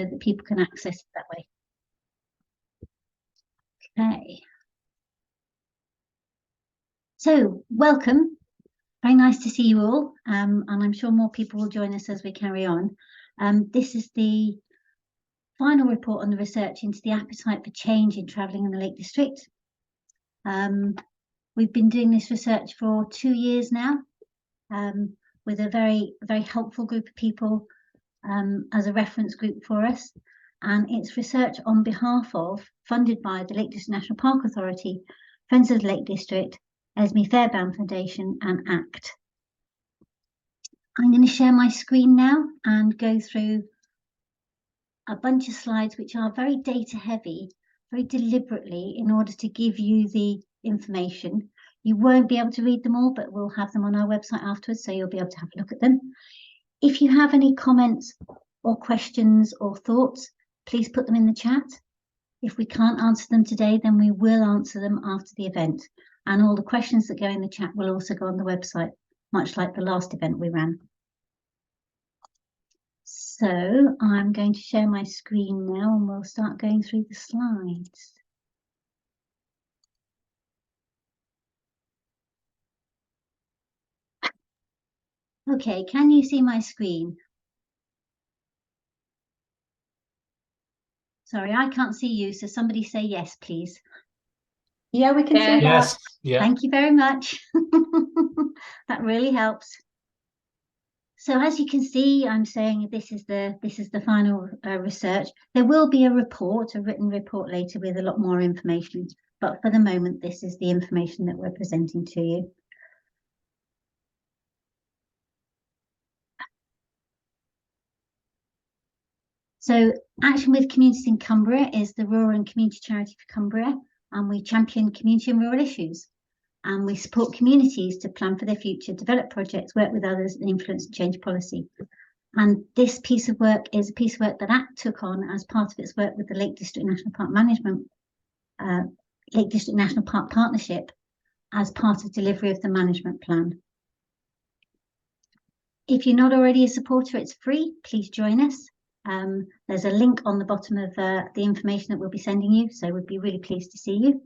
that people can access it that way. Okay. So welcome. Very nice to see you all. And I'm sure more people will join us as we carry on. This is the final report on the research into the appetite for change in travelling in the Lake District. We've been doing this research for 2 years now, with a very helpful group of people as a reference group for us. And it's research on behalf of, funded by the Lake District National Park Authority, Friends of the Lake District, Esme Fairbairn Foundation and ACT. I'm going to share my screen now and go through a bunch of slides which are very data heavy, very deliberately, in order to give you the information. You won't be able to read them all, but we'll have them on our website afterwards, so you'll be able to have a look at them. If you have any comments or questions or thoughts, please put them in the chat. If we can't answer them today, then we will answer them after the event. And all the questions that go in the chat will also go on the website, much like the last event we ran. So I'm going to share my screen now and we'll start going through the slides. Okay, can you see my screen? Sorry, I can't see you, so somebody say yes, please. Yeah, we can see that. Yes. Yeah. Thank you very much. That really helps. So as you can see, I'm saying this is the final research. There will be a written report later with a lot more information, but for the moment, this is the information that we're presenting to you. So Action with Communities in Cumbria is the rural and community charity for Cumbria, and we champion community and rural issues. And we support communities to plan for their future, develop projects, work with others, and influence and change policy. And this piece of work is a piece of work that ACT took on as part of its work with the Lake District National Park Management, Lake District National Park Partnership, as part of delivery of the management plan. If you're not already a supporter, it's free. Please join us. There's a link on the bottom of the information that we'll be sending you, so we'd be really pleased to see you.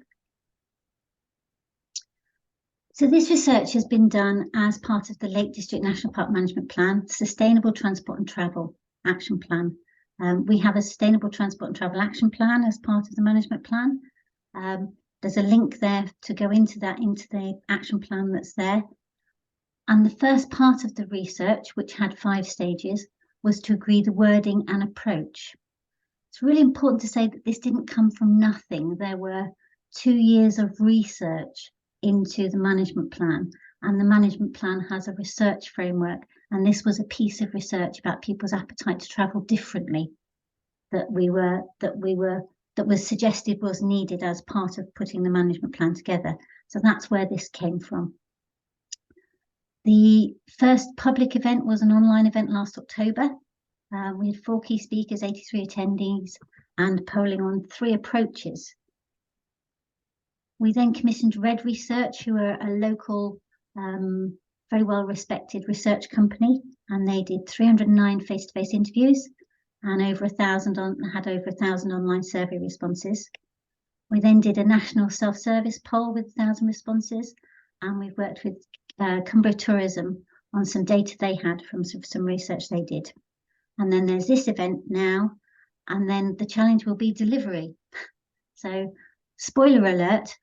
So this research has been done as part of the Lake District National Park Management Plan, Sustainable Transport and Travel Action Plan. We have a Sustainable Transport and Travel Action Plan as part of the management plan. There's a link there to go into the action plan that's there. And the first part of the research, which had 5 stages, was to agree the wording and approach. It's really important to say that this didn't come from nothing. There were 2 years of research into the management plan, and the management plan has a research framework, and this was a piece of research about people's appetite to travel differently that was suggested was needed as part of putting the management plan together. So that's where this came from. The first public event was an online event last October. We had 4 key speakers, 83 attendees, and polling on 3 approaches. We then commissioned Red Research, who are a local, very well respected research company, and they did 309 face-to-face interviews and had over 1,000 online survey responses. We then did a national self-service poll with 1,000 responses, and we've worked with Cumbria Tourism on some data they had from some research they did. And then there's this event now, and then the challenge will be delivery. So, spoiler alert,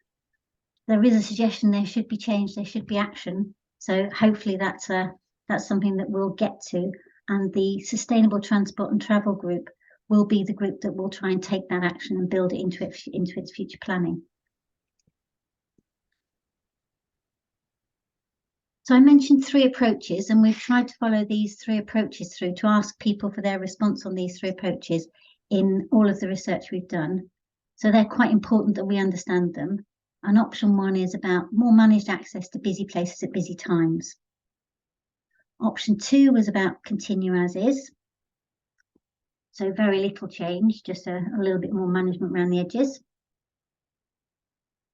there is a suggestion there should be change, there should be action. So hopefully that's something that we'll get to. And the Sustainable Transport and Travel Group will be the group that will try and take that action and build it into its future planning. So I mentioned 3 approaches, and we've tried to follow these 3 approaches through to ask people for their response on these 3 approaches in all of the research we've done. So they're quite important that we understand them. And option 1 is about more managed access to busy places at busy times. Option 2 was about continue as is. So very little change, just a little bit more management around the edges.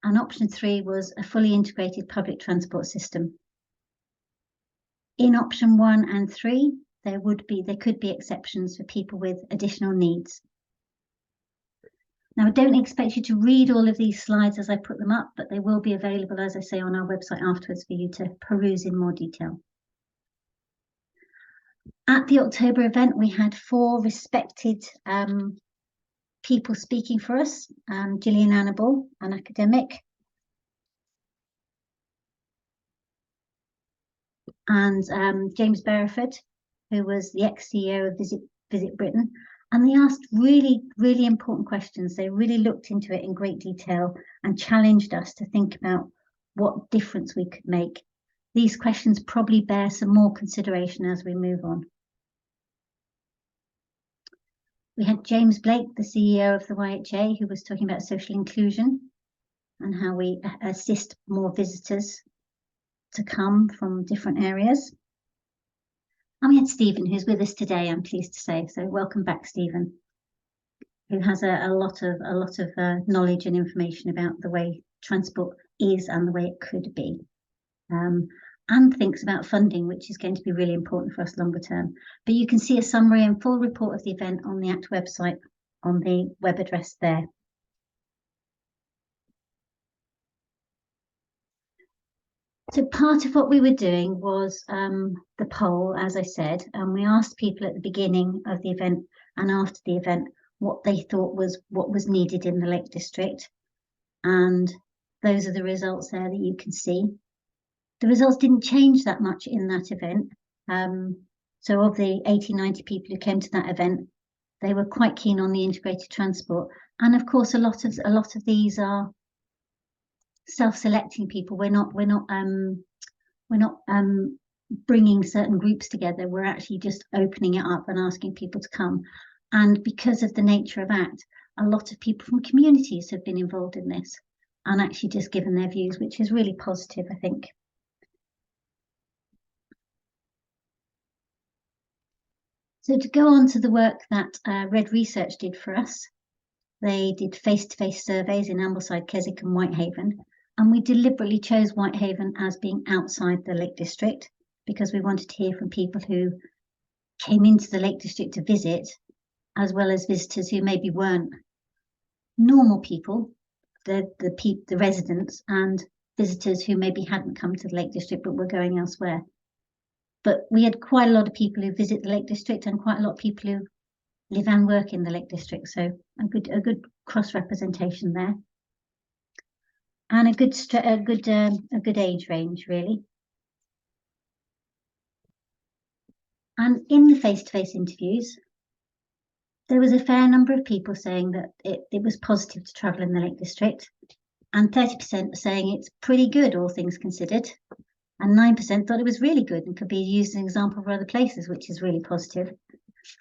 And option 3 was a fully integrated public transport system. In option 1 and 3, there could be exceptions for people with additional needs. Now, I don't expect you to read all of these slides as I put them up, but they will be available, as I say, on our website afterwards for you to peruse in more detail. At the October event, we had 4 respected people speaking for us. Gillian Annable, an academic, and James Bereford, who was the ex-CEO of Visit Britain. And they asked really, really important questions. They really looked into it in great detail and challenged us to think about what difference we could make. These questions probably bear some more consideration as we move on. We had James Blake, the CEO of the YHA, who was talking about social inclusion and how we assist more visitors to come from different areas. And we had Stephen, who's with us today, I'm pleased to say. So welcome back, Stephen, who has a lot of knowledge and information about the way transport is and the way it could be. And thinks about funding, which is going to be really important for us longer term. But you can see a summary and full report of the event on the ACT website on the web address there. So part of what we were doing was the poll, as I said, and we asked people at the beginning of the event and after the event what they thought was what was needed in the Lake District. And those are the results there that you can see. The results didn't change that much in that event. So of the 90 people who came to that event, they were quite keen on the integrated transport. And of course, a lot of these are self-selecting people. We're not bringing certain groups together. We're actually just opening it up and asking people to come. And because of the nature of ACT, a lot of people from communities have been involved in this and actually just given their views, which is really positive, I think. So to go on to the work that Red Research did for us, they did face-to-face surveys in Ambleside, Keswick and Whitehaven. And we deliberately chose Whitehaven as being outside the Lake District because we wanted to hear from people who came into the Lake District to visit, as well as visitors who maybe weren't normal people, the residents, and visitors who maybe hadn't come to the Lake District but were going elsewhere. But we had quite a lot of people who visit the Lake District and quite a lot of people who live and work in the Lake District. So a good cross-representation there. And a good age range, really. And in the face-to-face interviews, there was a fair number of people saying that it was positive to travel in the Lake District, and 30% saying it's pretty good, all things considered. And 9% thought it was really good and could be used as an example for other places, which is really positive.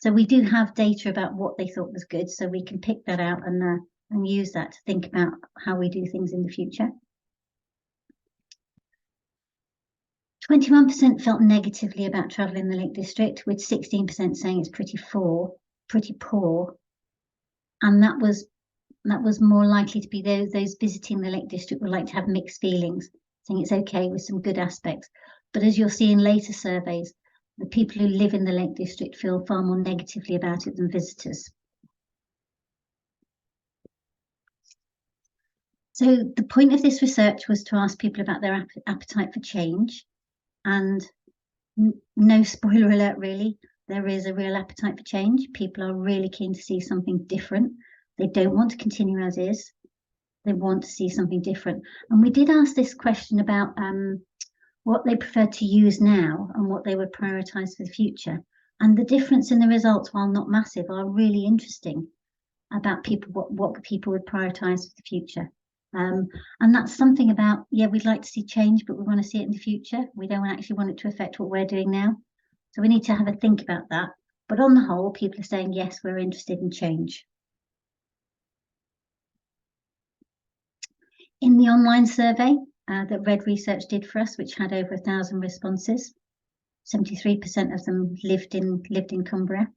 So we do have data about what they thought was good, so we can pick that out and use that to think about how we do things in the future. 21% felt negatively about travel in the Lake District, with 16% saying it's pretty poor. And that was more likely to be those visiting the Lake District would like to have mixed feelings, saying it's okay with some good aspects. But as you'll see in later surveys, the people who live in the Lake District feel far more negatively about it than visitors. So the point of this research was to ask people about their appetite for change. And no spoiler alert, really, there is a real appetite for change. People are really keen to see something different. They don't want to continue as is. They want to see something different. And we did ask this question about what they prefer to use now and what they would prioritise for the future. And the difference in the results, while not massive, are really interesting about people, what people would prioritise for the future. And that's something about, yeah, we'd like to see change, but we want to see it in the future. We don't actually want it to affect what we're doing now. So we need to have a think about that. But on the whole, people are saying, yes, we're interested in change. In the online survey that Red Research did for us, which had over 1,000 responses, 73% of them lived in Cumbria.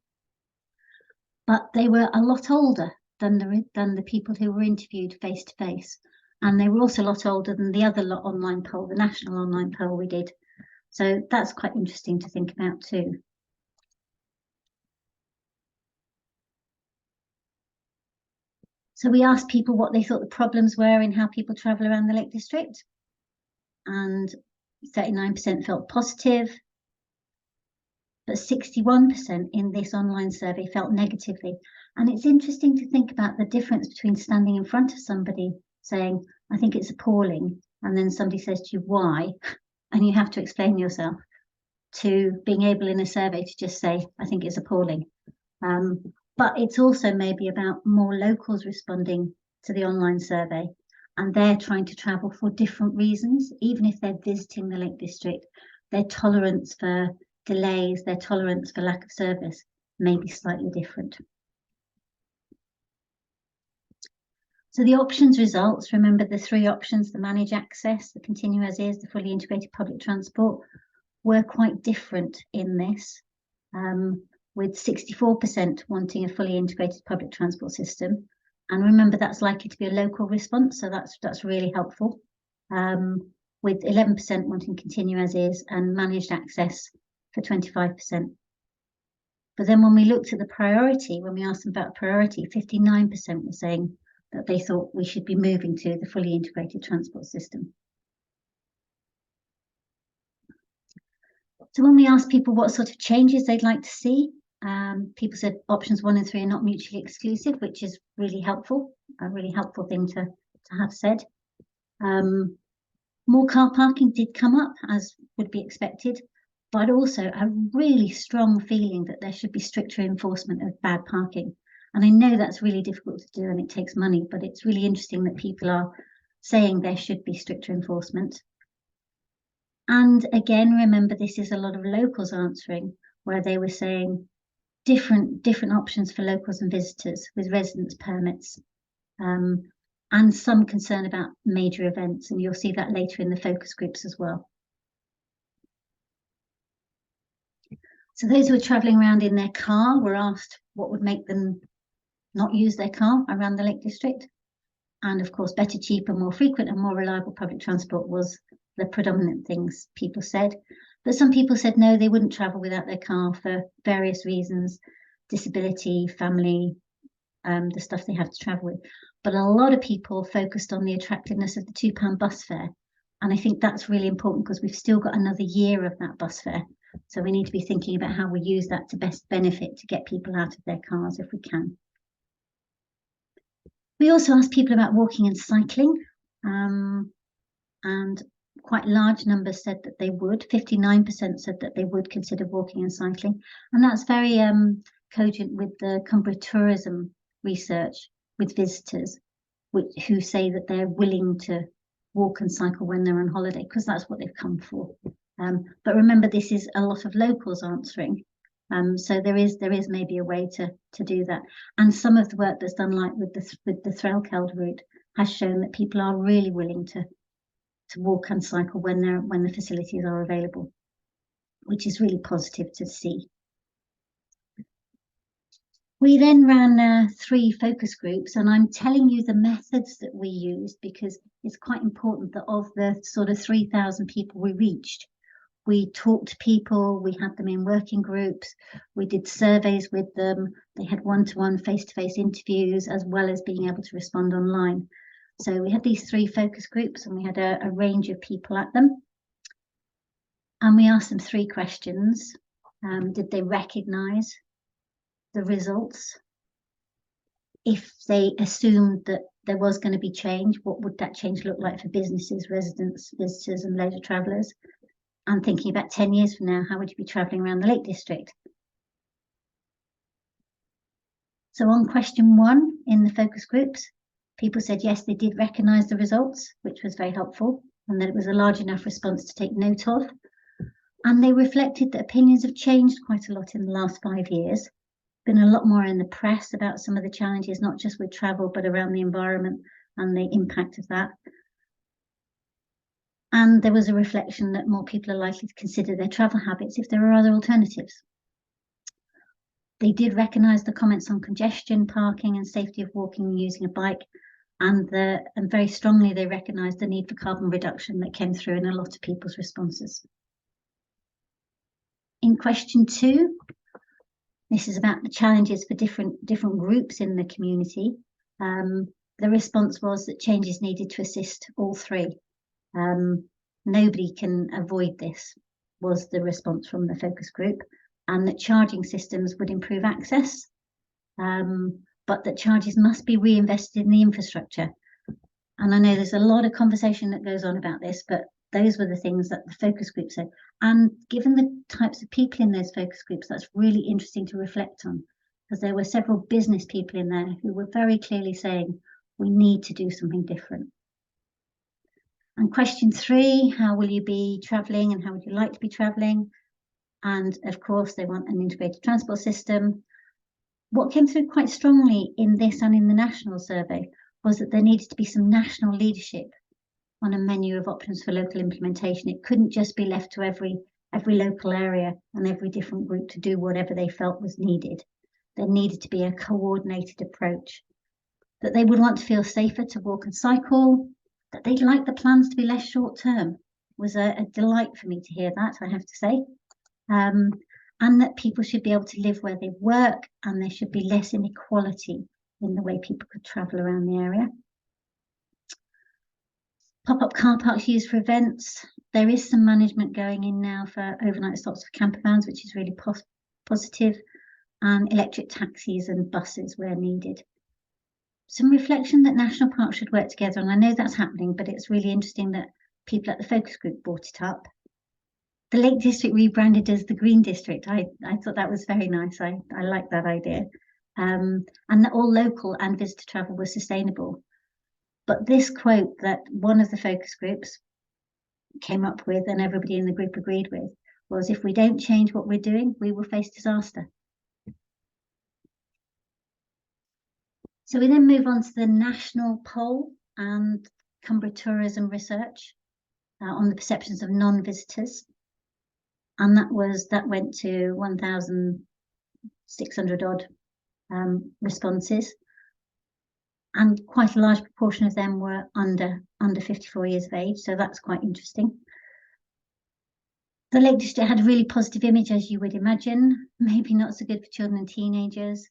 But they were a lot older than the people who were interviewed face to face, and they were also a lot older than the other online poll, the national online poll we did. So that's quite interesting to think about too. So we asked people what they thought the problems were in how people travel around the Lake District, and 39% felt positive, but 61% in this online survey felt negatively. And it's interesting to think about the difference between standing in front of somebody saying, I think it's appalling, and then somebody says to you, why? And you have to explain yourself, to being able in a survey to just say, I think it's appalling. But it's also maybe about more locals responding to the online survey, and they're trying to travel for different reasons. Even if they're visiting the Lake District, their tolerance for delays, their tolerance for lack of service may be slightly different. So the options results, remember the three options, the manage access, the continue as is, the fully integrated public transport, were quite different in this, with 64% wanting a fully integrated public transport system. And remember, that's likely to be a local response, so that's really helpful. With 11% wanting continue as is and managed access for 25%. But then when we looked at the priority, when we asked them about priority, 59% were saying that they thought we should be moving to the fully integrated transport system. So when we asked people what sort of changes they'd like to see, people said options 1 and 3 are not mutually exclusive, which is really helpful, a really helpful thing to have said. More car parking did come up, as would be expected, but also a really strong feeling that there should be stricter enforcement of bad parking. And I know that's really difficult to do and it takes money, but it's really interesting that people are saying there should be stricter enforcement. And again, remember, this is a lot of locals answering, where they were saying different options for locals and visitors with residence permits, and some concern about major events. And you'll see that later in the focus groups as well. So those who were travelling around in their car were asked what would make them not use their car around the Lake District. And of course, better, cheaper, more frequent and more reliable public transport was the predominant things people said. But some people said no, they wouldn't travel without their car for various reasons, disability, family, the stuff they have to travel with. But a lot of people focused on the attractiveness of the £2 bus fare. And I think that's really important because we've still got another year of that bus fare. So we need to be thinking about how we use that to best benefit to get people out of their cars if we can. We also asked people about walking and cycling, and quite large numbers said that they would. 59% said that they would consider walking and cycling. And that's very cogent with the Cumbria tourism research with visitors who say that they're willing to walk and cycle when they're on holiday because that's what they've come for. But remember, this is a lot of locals answering. So there is maybe a way to do that. And some of the work that's done, like with the Threlkeld route, has shown that people are really willing to walk and cycle when the facilities are available, which is really positive to see. We then ran 3 focus groups, and I'm telling you the methods that we used because it's quite important that of the sort of 3,000 people we reached, we talked to people, we had them in working groups, we did surveys with them, they had one-to-one face-to-face interviews, as well as being able to respond online. So we had these 3 focus groups and we had a range of people at them. And we asked them 3 questions. Did they recognise the results? If they assumed that there was going to be change, what would that change look like for businesses, residents, visitors and leisure travellers? And thinking about 10 years from now, how would you be travelling around the Lake District? So on question 1 in the focus groups, people said yes, they did recognise the results, which was very helpful, and that it was a large enough response to take note of. And they reflected that opinions have changed quite a lot in the last 5 years. Been a lot more in the press about some of the challenges, not just with travel, but around the environment and the impact of that. And there was a reflection that more people are likely to consider their travel habits if there are other alternatives. They did recognise the comments on congestion, parking and safety of walking and using a bike, and very strongly they recognised the need for carbon reduction that came through in a lot of people's responses. In question 2, this is about the challenges for different groups in the community. The response was that changes needed to assist all three. Nobody can avoid this, was the response from the focus group, and that charging systems would improve access, but that charges must be reinvested in the infrastructure. And I know there's a lot of conversation that goes on about this, but those were the things that the focus group said. And given the types of people in those focus groups, that's really interesting to reflect on, because there were several business people in there who were very clearly saying, we need to do something different. And question 3, how will you be travelling and how would you like to be travelling? And of course, they want an integrated transport system. What came through quite strongly in this and in the national survey was that there needed to be some national leadership on a menu of options for local implementation. It couldn't just be left to every local area and every different group to do whatever they felt was needed. There needed to be a coordinated approach, that they would want to feel safer to walk and cycle, that they'd like the plans to be less short term. It was a delight for me to hear that, I have to say. And that people should be able to live where they work, and there should be less inequality in the way people could travel around the area. Pop-up car parks used for events. There is some management going in now for overnight stops for camper vans, which is really positive, and electric taxis and buses where needed. Some reflection that national parks should work together, and I know that's happening, but it's really interesting that people at the focus group brought it up. The Lake District rebranded as the Green District. I thought that was very nice. I like that idea. And that all local and visitor travel was sustainable. But this quote that one of the focus groups came up with and everybody in the group agreed with was, if we don't change what we're doing, we will face disaster. So we then move on to the national poll and Cumbria Tourism Research on the perceptions of non-visitors. And that went to 1,600 odd responses. And quite a large proportion of them were under 54 years of age, so that's quite interesting. The Lake District had a really positive image, as you would imagine, maybe not so good for children and teenagers,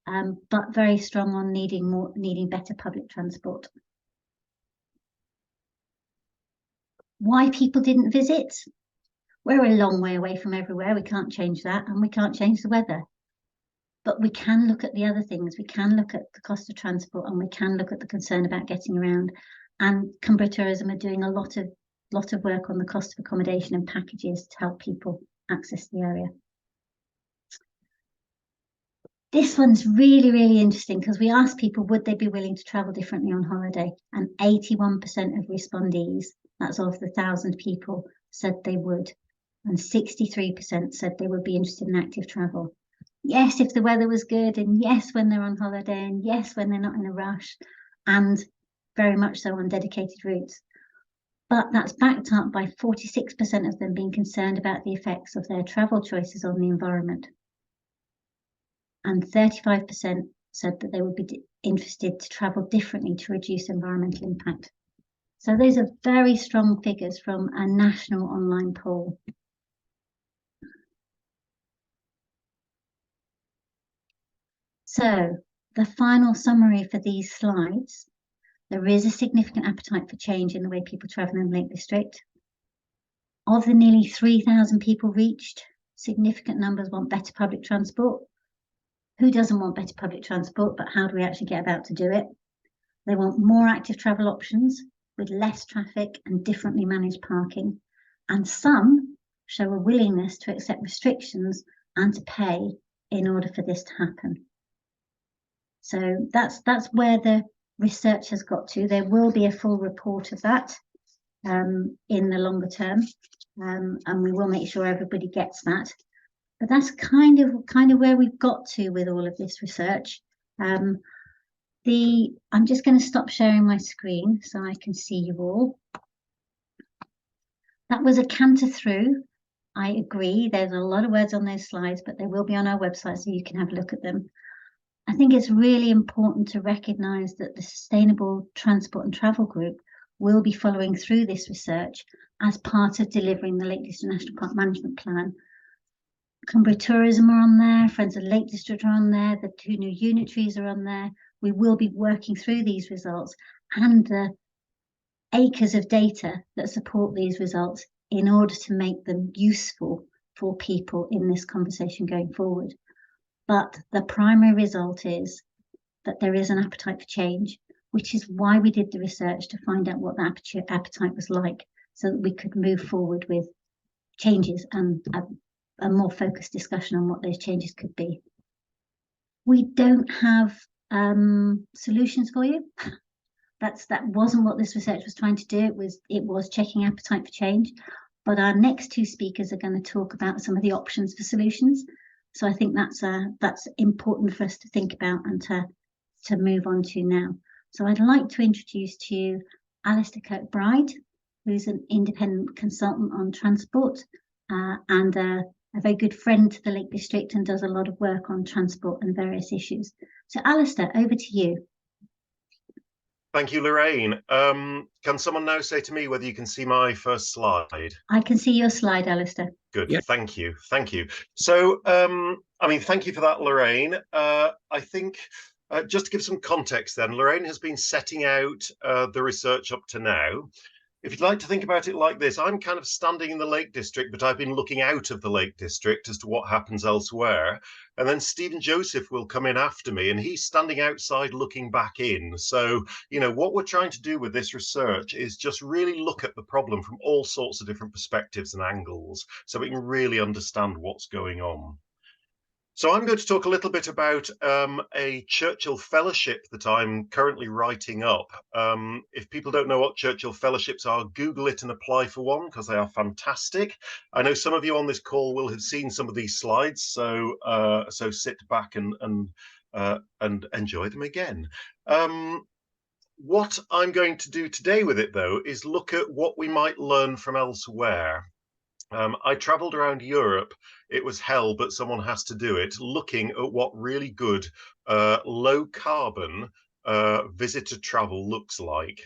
but very strong on needing better public transport. Why people didn't visit? We're a long way away from everywhere. We can't change that, and we can't change the weather. But we can look at the other things. We can look at the cost of transport, and we can look at the concern about getting around. And Cumbria Tourism are doing a lot of work on the cost of accommodation and packages to help people access the area. This one's really, really interesting, because we asked people, would they be willing to travel differently on holiday? And 81% of respondees, that's of the 1,000 people, said they would. And 63% said they would be interested in active travel. Yes, if the weather was good, and yes, when they're on holiday, and yes, when they're not in a rush, and very much so on dedicated routes. But that's backed up by 46% of them being concerned about the effects of their travel choices on the environment. And 35% said that they would be interested to travel differently to reduce environmental impact. So those are very strong figures from a national online poll. So the final summary for these slides: there is a significant appetite for change in the way people travel in the Lake District. Of the nearly 3,000 people reached, significant numbers want better public transport. Who doesn't want better public transport, but how do we actually get about to do it? They want more active travel options with less traffic and differently managed parking. And some show a willingness to accept restrictions and to pay in order for this to happen. So that's where the research has got to. There will be a full report of that in the longer term, and we will make sure everybody gets that. But that's kind of where we've got to with all of this research. I'm just going to stop sharing my screen so I can see you all. That was a canter through. I agree, there's a lot of words on those slides, but they will be on our website so you can have a look at them. I think it's really important to recognise that the Sustainable Transport and Travel Group will be following through this research as part of delivering the Lake District National Park Management Plan. Cumbria Tourism are on there, Friends of the Lake District are on there, the 2 new unitaries are on there. we will be working through these results and the acres of data that support these results in order to make them useful for people in this conversation going forward. But the primary result is that there is an appetite for change, which is why we did the research, to find out what the appetite was like, so that we could move forward with changes and a more focused discussion on what those changes could be. We don't have solutions for you. That wasn't what this research was trying to do. It was checking appetite for change. But our next two speakers are going to talk about some of the options for solutions. So I think that's important for us to think about and to move on to now. So I'd like to introduce to you Alistair Kirkbride, who's an independent consultant on transport and a very good friend to the Lake District, and does a lot of work on transport and various issues. So Alistair, over to you. Thank you, Lorraine. Can someone now say to me whether you can see my first slide? I can see your slide, Alistair. Good, yeah. Thank you. So, I mean, thank you for that, Lorraine. I think, just to give some context then, Lorraine has been setting out the research up to now. If you'd like to think about it like this, I'm kind of standing in the Lake District, but I've been looking out of the Lake District as to what happens elsewhere. And then Stephen Joseph will come in after me, and he's standing outside looking back in. So, you know, what we're trying to do with this research is just really look at the problem from all sorts of different perspectives and angles, so we can really understand what's going on. So I'm going to talk a little bit about a Churchill Fellowship that I'm currently writing up. If people don't know what Churchill Fellowships are, Google it and apply for one, because they are fantastic. I know some of you on this call will have seen some of these slides, so so sit back and enjoy them again. What I'm going to do today with it, though, is look at what we might learn from elsewhere. I travelled around Europe. It was hell, but someone has to do it, looking at what really good low carbon visitor travel looks like.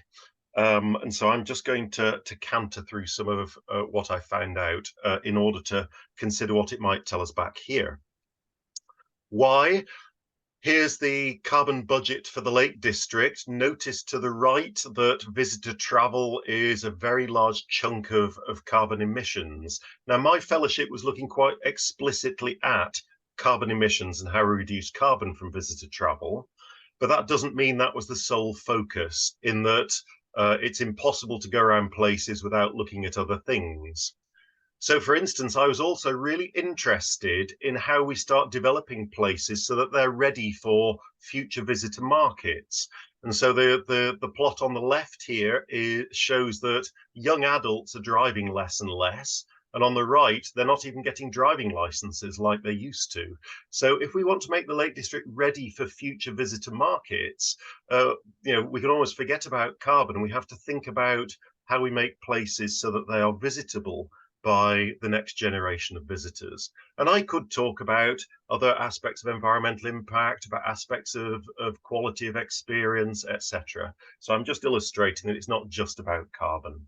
And so I'm just going to canter through some of what I found out in order to consider what it might tell us back here. Why? Here's the carbon budget for the Lake District. Notice to the right that visitor travel is a very large chunk of carbon emissions. Now, my fellowship was looking quite explicitly at carbon emissions and how we reduce carbon from visitor travel. But that doesn't mean that was the sole focus, in that it's impossible to go around places without looking at other things. So, for instance, I was also really interested in how we start developing places so that they're ready for future visitor markets. And so the plot on the left here shows that young adults are driving less and less. And on the right, they're not even getting driving licenses like they used to. So if we want to make the Lake District ready for future visitor markets, you know, we can almost forget about carbon, and we have to think about how we make places so that they are visitable by the next generation of visitors. And I could talk about other aspects of environmental impact, about aspects of quality of experience, etc. So I'm just illustrating that it's not just about carbon.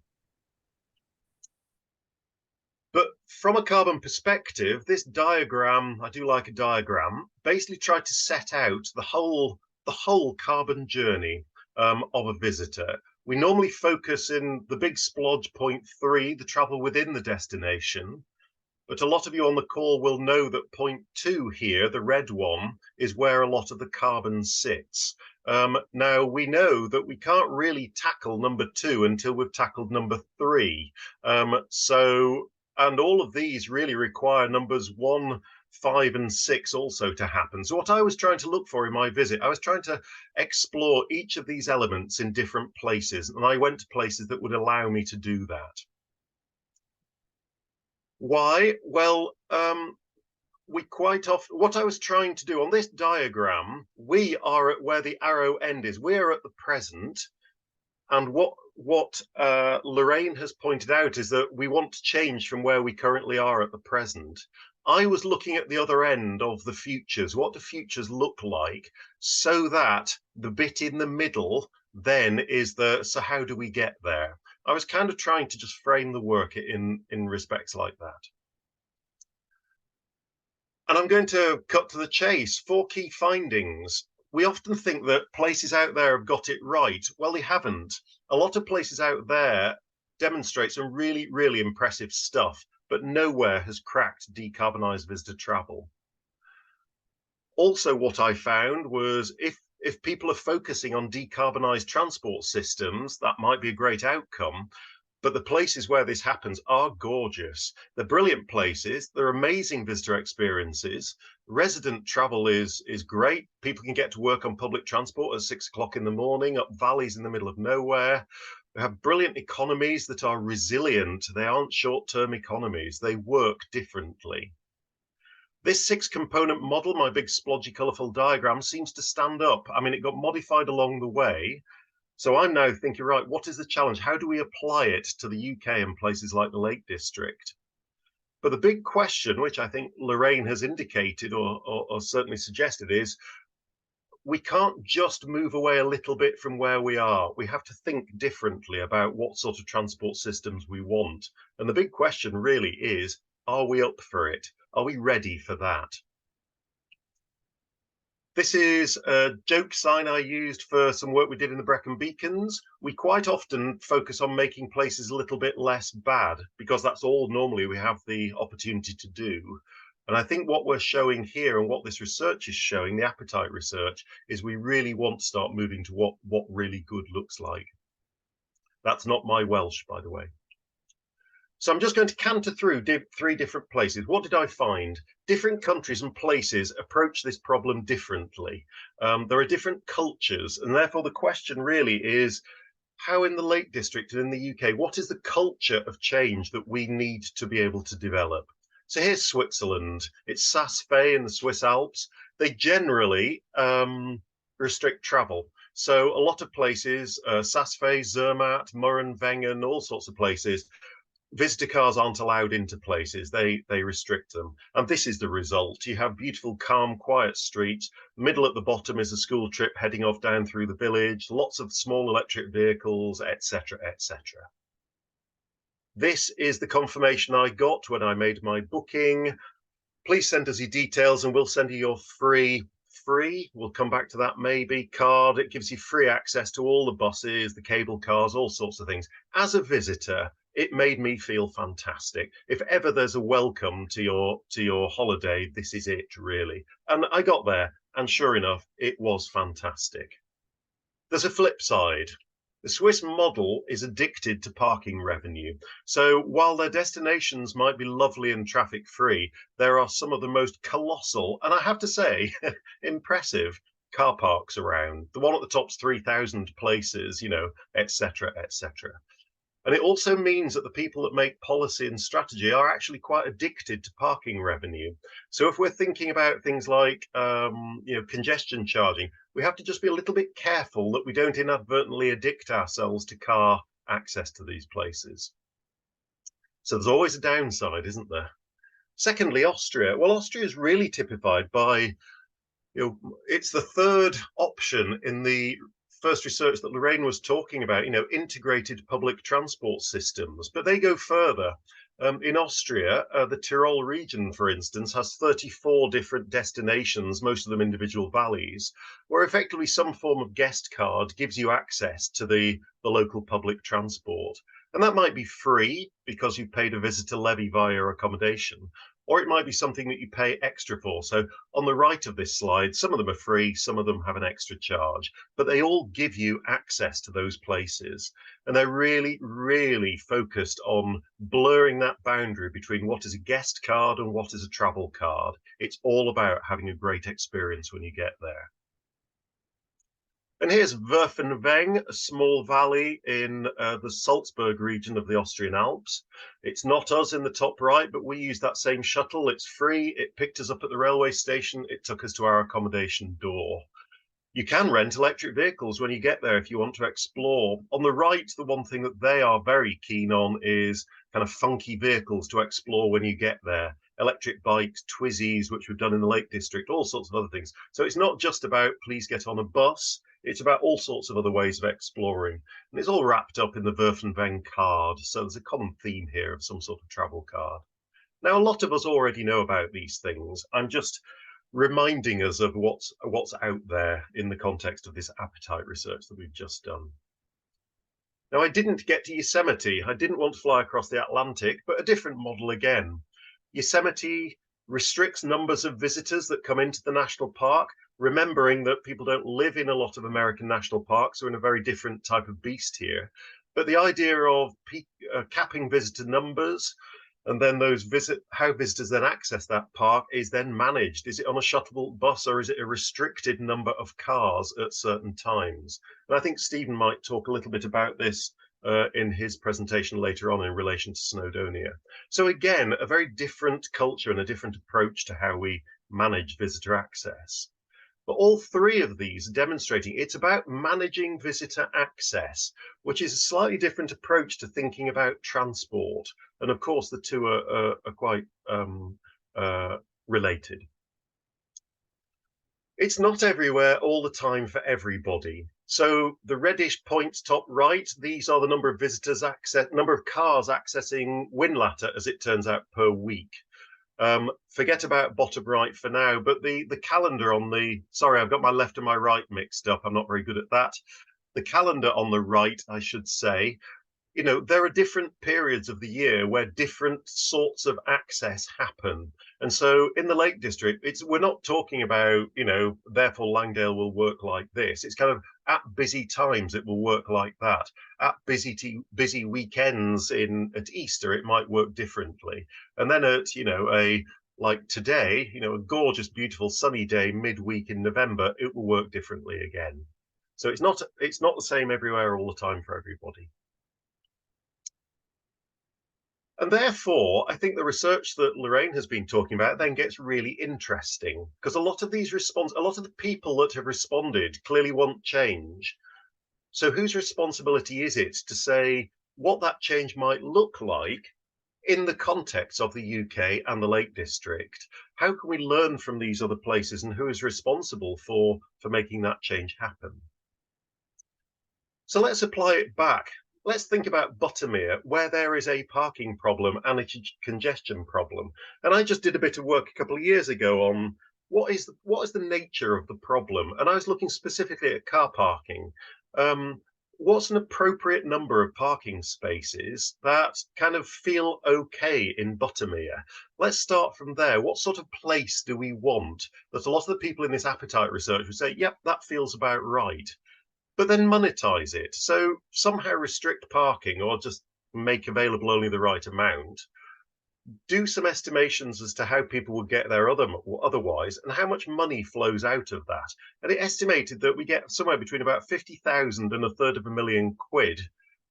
But from a carbon perspective, this diagram, I do like a diagram, basically tried to set out the whole carbon journey of a visitor. We normally focus in the big splodge point 3, the travel within the destination. But a lot of you on the call will know that point 2 here, the red one, is where a lot of the carbon sits. Now, we know that we can't really tackle number 2 until we've tackled number 3. And all of these really require numbers 1, 5 and 6 also to happen. So what I was trying to look for in my visit, I was trying to explore each of these elements in different places, and I went to places that would allow me to do that. Why? Well, we quite often, what I was trying to do on this diagram, we are at where the arrow end is. We are at the present, and what Lorraine has pointed out is that we want to change from where we currently are at the present. I was looking at the other end of the futures. What do futures look like? So that the bit in the middle then is so how do we get there? I was kind of trying to just frame the work in respects like that. And I'm going to cut to the chase. 4 key findings. we often think that places out there have got it right. Well, they haven't. A lot of places out there demonstrate some really, really impressive stuff, but nowhere has cracked decarbonised visitor travel. Also, what I found was if people are focusing on decarbonised transport systems, that might be a great outcome. But the places where this happens are gorgeous. They're brilliant places. They're amazing visitor experiences. Resident travel is great. People can get to work on public transport at 6 o'clock in the morning, up valleys in the middle of nowhere. We have brilliant economies that are resilient. They aren't short-term economies. They work differently. This 6-component model, my big splodgy colourful diagram, seems to stand up. I mean, it got modified along the way. So I'm now thinking, right, what is the challenge? How do we apply it to the UK and places like the Lake District? But the big question, which I think Lorraine has indicated or certainly suggested, is we can't just move away a little bit from where we are. We have to think differently about what sort of transport systems we want. And the big question really is, are we up for it? Are we ready for that? This is a joke sign I used for some work we did in the Brecon Beacons. We quite often focus on making places a little bit less bad because that's all normally we have the opportunity to do. And I think what we're showing here and what this research is showing, the appetite research, is we really want to start moving to what really good looks like. That's not my Welsh, by the way. So I'm just going to canter through 3 different places. What did I find? Different countries and places approach this problem differently. There are different cultures, and therefore the question really is, how in the Lake District and in the UK, what is the culture of change that we need to be able to develop? So here's Switzerland. It's Saas-Fee in the Swiss Alps. They generally restrict travel. So a lot of places, Saas-Fee, Zermatt, Murren, Wengen, all sorts of places, visitor cars aren't allowed into places. They restrict them. And this is the result. You have beautiful, calm, quiet streets. Middle at the bottom is a school trip heading off down through the village. Lots of small electric vehicles, etc., etc. This is the confirmation I got when I made my booking. Please send us your details and we'll send you your free, we'll come back to that maybe, card. It gives you free access to all the buses, the cable cars, all sorts of things. As a visitor, it made me feel fantastic. If ever there's a welcome to your holiday, this is it, really. And I got there, and sure enough, it was fantastic. There's a flip side. The Swiss model is addicted to parking revenue. So while their destinations might be lovely and traffic-free, there are some of the most colossal, and I have to say, impressive car parks around. The one at the top's 3,000 places, you know, etc., etc. And it also means that the people that make policy and strategy are actually quite addicted to parking revenue. So if we're thinking about things like, congestion charging, we have to just be a little bit careful that we don't inadvertently addict ourselves to car access to these places. So there's always a downside, isn't there? Secondly, Austria. Well, Austria is really typified by, it's the third option in the first research that Lorraine was talking about, integrated public transport systems, but they go further. In Austria, the Tyrol region, for instance, has 34 different destinations, most of them individual valleys, where effectively some form of guest card gives you access to the local public transport. And that might be free because you've paid a visitor levy via accommodation, or it might be something that you pay extra for. So on the right of this slide, some of them are free, some of them have an extra charge, but they all give you access to those places. And they're really, really focused on blurring that boundary between what is a guest card and what is a travel card. It's all about having a great experience when you get there. And here's Württemberg, a small valley in the Salzburg region of the Austrian Alps. It's not us in the top right, but we use that same shuttle. It's free. It picked us up at the railway station. It took us to our accommodation door. You can rent electric vehicles when you get there if you want to explore. On the right, the one thing that they are very keen on is kind of funky vehicles to explore when you get there. Electric bikes, Twizzies, which we've done in the Lake District, all sorts of other things. So it's not just about please get on a bus. It's about all sorts of other ways of exploring. And it's all wrapped up in the Württemberg card. So there's a common theme here of some sort of travel card. Now, a lot of us already know about these things. I'm just reminding us of what's out there in the context of this appetite research that we've just done. Now, I didn't get to Yosemite. I didn't want to fly across the Atlantic, but a different model again. Yosemite restricts numbers of visitors that come into the national park, remembering that people don't live in a lot of American national parks, so in a very different type of beast here. But the idea of capping visitor numbers, and then how visitors then access that park is then managed. Is it on a shuttle bus, or is it a restricted number of cars at certain times? And I think Stephen might talk a little bit about this in his presentation later on in relation to Snowdonia. So again, a very different culture and a different approach to how we manage visitor access. But all three of these are demonstrating it's about managing visitor access, which is a slightly different approach to thinking about transport. And of course, the two are quite related. It's not everywhere all the time for everybody. So the reddish points top right, these are the number of visitors number of cars accessing Whinlatter, as it turns out, per week. Forget about bottom right for now, but the calendar on the, sorry, I've got my left and my right mixed up. I'm not very good at that. The calendar on the right, I should say, you know, there are different periods of the year where different sorts of access happen. And so in the Lake District, we're not talking about, you know, therefore Langdale will work like this. It's kind of at busy times, it will work like that. At busy weekends at Easter, it might work differently. And then at, you know, like today, you know, a gorgeous, beautiful sunny day midweek in November, it will work differently again. So it's not the same everywhere all the time for everybody. And therefore, I think the research that Lorraine has been talking about then gets really interesting, because a lot of the people that have responded clearly want change. So whose responsibility is it to say what that change might look like in the context of the UK and the Lake District? How can we learn from these other places, and who is responsible for making that change happen? So let's apply it back. Let's think about Buttermere, where there is a parking problem and a congestion problem. And I just did a bit of work a couple of years ago on what is the nature of the problem. And I was looking specifically at car parking. What's an appropriate number of parking spaces that kind of feel okay in Buttermere? Let's start from there. What sort of place do we want? That a lot of the people in this appetite research would say, yep, that feels about right. But then monetize it. So somehow restrict parking, or just make available only the right amount. Do some estimations as to how people would get there otherwise, and how much money flows out of that. And it estimated that we get somewhere between about 50,000 and £250,000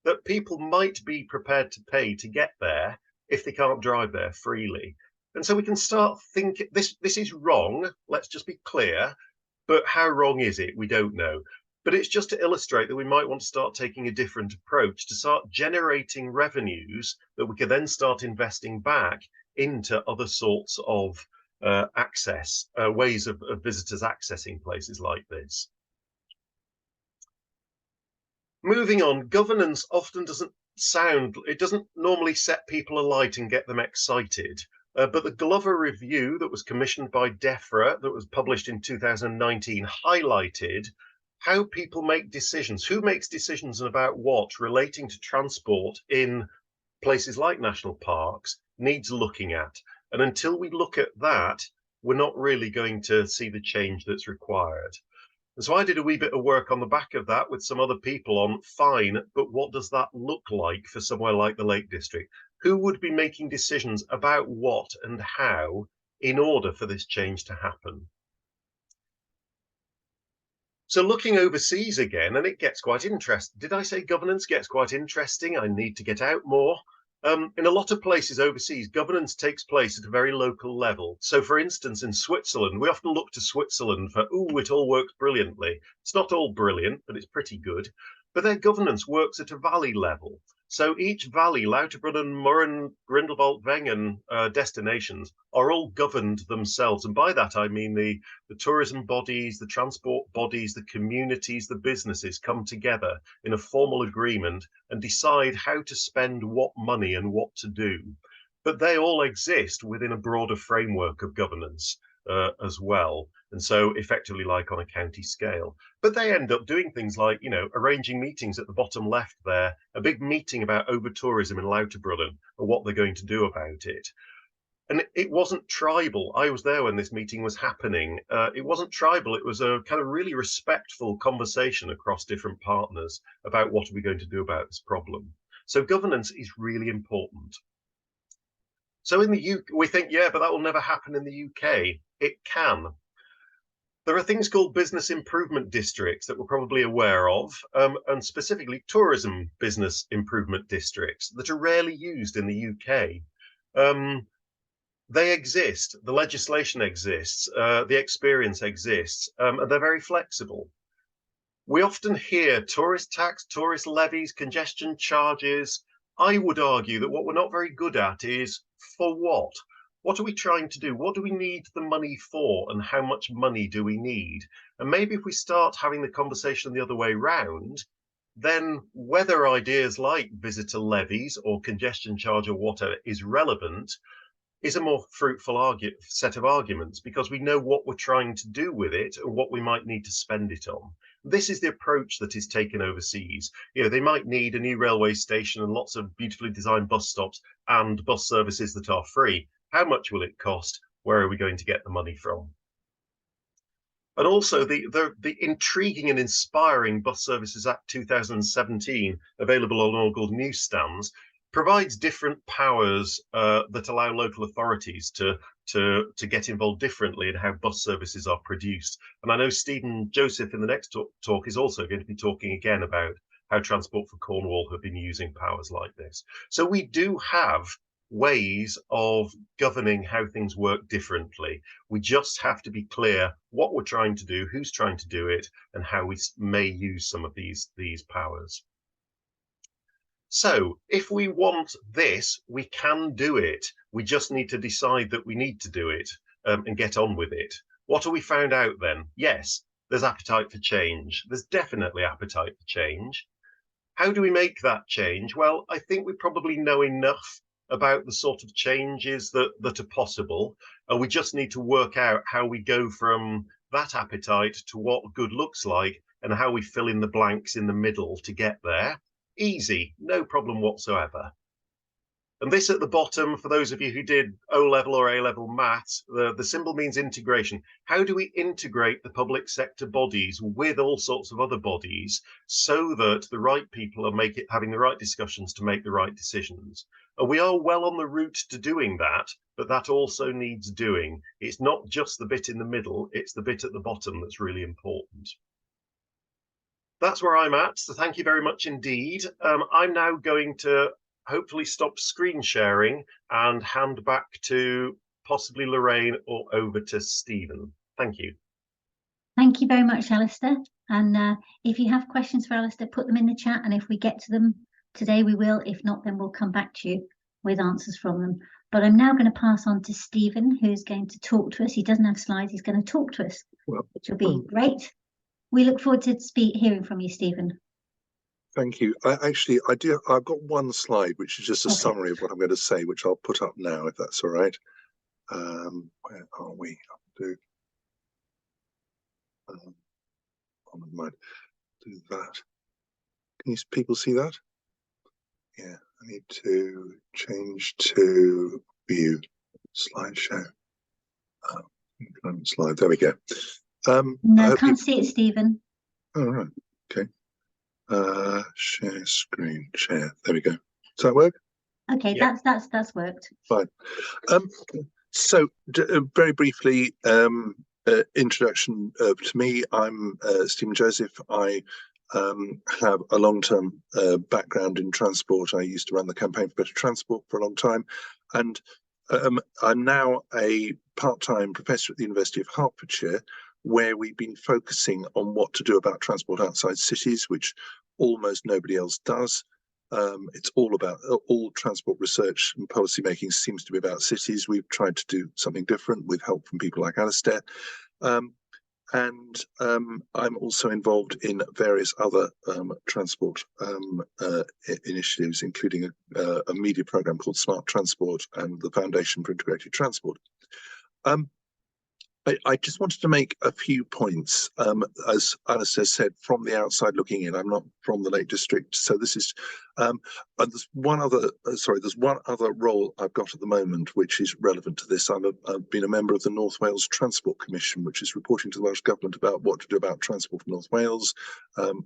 that people might be prepared to pay to get there if they can't drive there freely. And so we can start thinking, this is wrong, let's just be clear, but how wrong is it? We don't know. But it's just to illustrate that we might want to start taking a different approach, to start generating revenues that we can then start investing back into other sorts of access, ways of visitors accessing places like this. Moving on, governance often doesn't normally set people alight and get them excited. But the Glover review that was commissioned by DEFRA, that was published in 2019, highlighted how people make decisions, who makes decisions about what relating to transport in places like national parks needs looking at. And until we look at that, we're not really going to see the change that's required. And so I did a wee bit of work on the back of that with some other people on, fine, but what does that look like for somewhere like the Lake District? Who would be making decisions about what and how in order for this change to happen? So looking overseas again, and it gets quite interesting. Did I say governance gets quite interesting? I need to get out more. In a lot of places overseas, governance takes place at a very local level. So for instance, in Switzerland, we often look to Switzerland for, oh, it all works brilliantly. It's not all brilliant, but it's pretty good. But their governance works at a valley level. So each valley, Lauterbrunnen, Murren, Grindelwald, Wengen destinations are all governed themselves. And by that, I mean the tourism bodies, the transport bodies, the communities, the businesses come together in a formal agreement and decide how to spend what money and what to do. But they all exist within a broader framework of governance. as well, and so effectively like on a county scale. But they end up doing things like, you know, arranging meetings at the bottom left there, a big meeting about over-tourism in Louterbrunn and what they're going to do about it. And it wasn't tribal. I was there when this meeting was happening. It wasn't tribal. It was a kind of really respectful conversation across different partners about what are we going to do about this problem. So governance is really important. So in the UK, we think, yeah, but that will never happen in the UK. It can. There are things called business improvement districts that we're probably aware of, and specifically tourism business improvement districts that are rarely used in the UK. They exist, the legislation exists, the experience exists, and they're very flexible. We often hear tourist tax, tourist levies, congestion charges. I would argue that what we're not very good at is for what? What are we trying to do? What do we need the money for, and how much money do we need? And maybe if we start having the conversation the other way round, then whether ideas like visitor levies or congestion charge or whatever is relevant is a more fruitful set of arguments, because we know what we're trying to do with it and what we might need to spend it on. This is the approach that is taken overseas. You know, they might need a new railway station and lots of beautifully designed bus stops and bus services that are free. How much will it cost? Where are we going to get the money from? And also the intriguing and inspiring Bus Services Act 2017, available on all good newsstands, provides different powers that allow local authorities to get involved differently in how bus services are produced. And I know Stephen Joseph in the next talk is also going to be talking again about how Transport for Cornwall have been using powers like this. So we do have ways of governing how things work differently. We just have to be clear what we're trying to do, who's trying to do it, and how we may use some of these powers. So if we want this, we can do it. We just need to decide that we need to do it and get on with it. What have we found out then? Yes, there's appetite for change. There's definitely appetite for change. How do we make that change? Well, I think we probably know enough about the sort of changes that are possible, and we just need to work out how we go from that appetite to what good looks like and how we fill in the blanks in the middle to get there. Easy, no problem whatsoever. And this at the bottom, for those of you who did O-level or A-level maths, the symbol means integration. How do we integrate the public sector bodies with all sorts of other bodies so that the right people are having the right discussions to make the right decisions? And we are well on the route to doing that, but that also needs doing. It's not just the bit in the middle, it's the bit at the bottom that's really important. That's where I'm at, so thank you very much indeed. I'm now going to hopefully stop screen sharing and hand back to possibly Lorraine or over to Stephen. Thank you. Thank you very much, Alistair. And if you have questions for Alistair, put them in the chat, and if we get to them today, we will. If not, then we'll come back to you with answers from them. But I'm now going to pass on to Stephen, who's going to talk to us. He doesn't have slides, he's going to talk to us, which will be great. We look forward to hearing from you, Stephen. Thank you. I've got one slide, which is just a summary of what I'm going to say, which I'll put up now, if that's all right. Where are we? Do that. Can people see that? Yeah, I need to change to view slideshow. Slide. There we go. No, I can't see it, Stephen. Oh, right. Okay. Share screen, share. There we go. Does that work? Okay, yeah. That's worked. Fine. So very briefly, introduction to me. I'm Stephen Joseph. I have a long-term background in transport. I used to run the Campaign for Better Transport for a long time, and I'm now a part-time professor at the University of Hertfordshire, where we've been focusing on what to do about transport outside cities, which almost nobody else does. It's all about, all transport research and policy making seems to be about cities. We've tried to do something different with help from people like Alistair. And I'm also involved in various other transport initiatives, including a media program called Smart Transport and the Foundation for Integrated Transport. I just wanted to make a few points. As Alistair said, from the outside looking in, I'm not from the Lake District, so this is. And there's one other. There's one other role I've got at the moment which is relevant to this. I've been a member of the North Wales Transport Commission, which is reporting to the Welsh Government about what to do about transport in North Wales.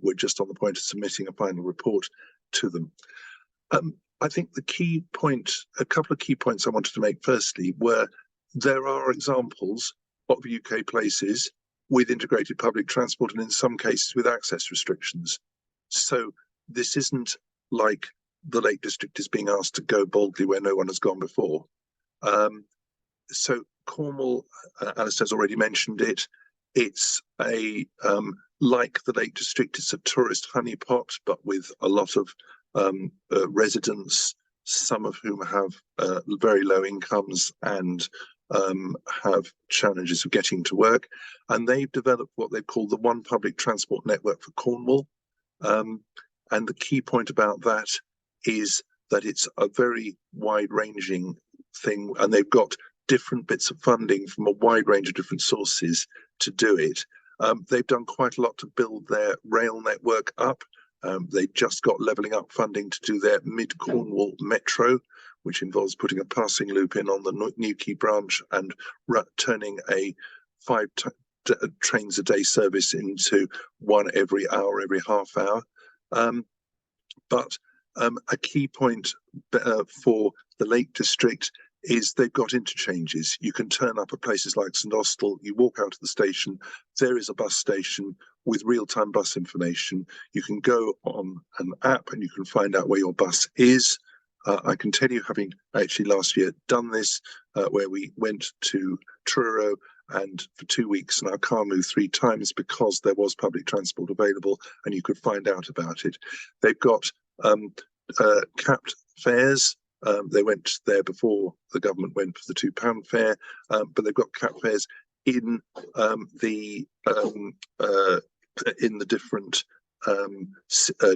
We're just on the point of submitting a final report to them. I think the key point, a couple of key points I wanted to make. Firstly, were there are examples of UK places with integrated public transport, and in some cases with access restrictions. So this isn't like the Lake District is being asked to go boldly where no one has gone before. So Cornwall, Alistair's already mentioned it. It's a like the Lake District, it's a tourist honeypot, but with a lot of residents, some of whom have very low incomes and have challenges of getting to work, and they've developed what they call the One Public Transport Network for Cornwall. And the key point about that is that it's a very wide-ranging thing, and they've got different bits of funding from a wide range of different sources to do it. They've done quite a lot to build their rail network up. They just got levelling up funding to do their Mid-Cornwall Metro, which involves putting a passing loop in on the Newquay branch and turning a 5 trains a day service into one every hour, every half hour. But a key point for the Lake District is they've got interchanges. You can turn up at places like St Austell, you walk out of the station, there is a bus station with real-time bus information. You can go on an app and you can find out where your bus is. I can tell you, having actually last year done this, where we went to Truro, and for 2 weeks and our car moved 3 times because there was public transport available and you could find out about it. They've got capped fares. They went there before the government went for the £2 fare, but they've got capped fares in the different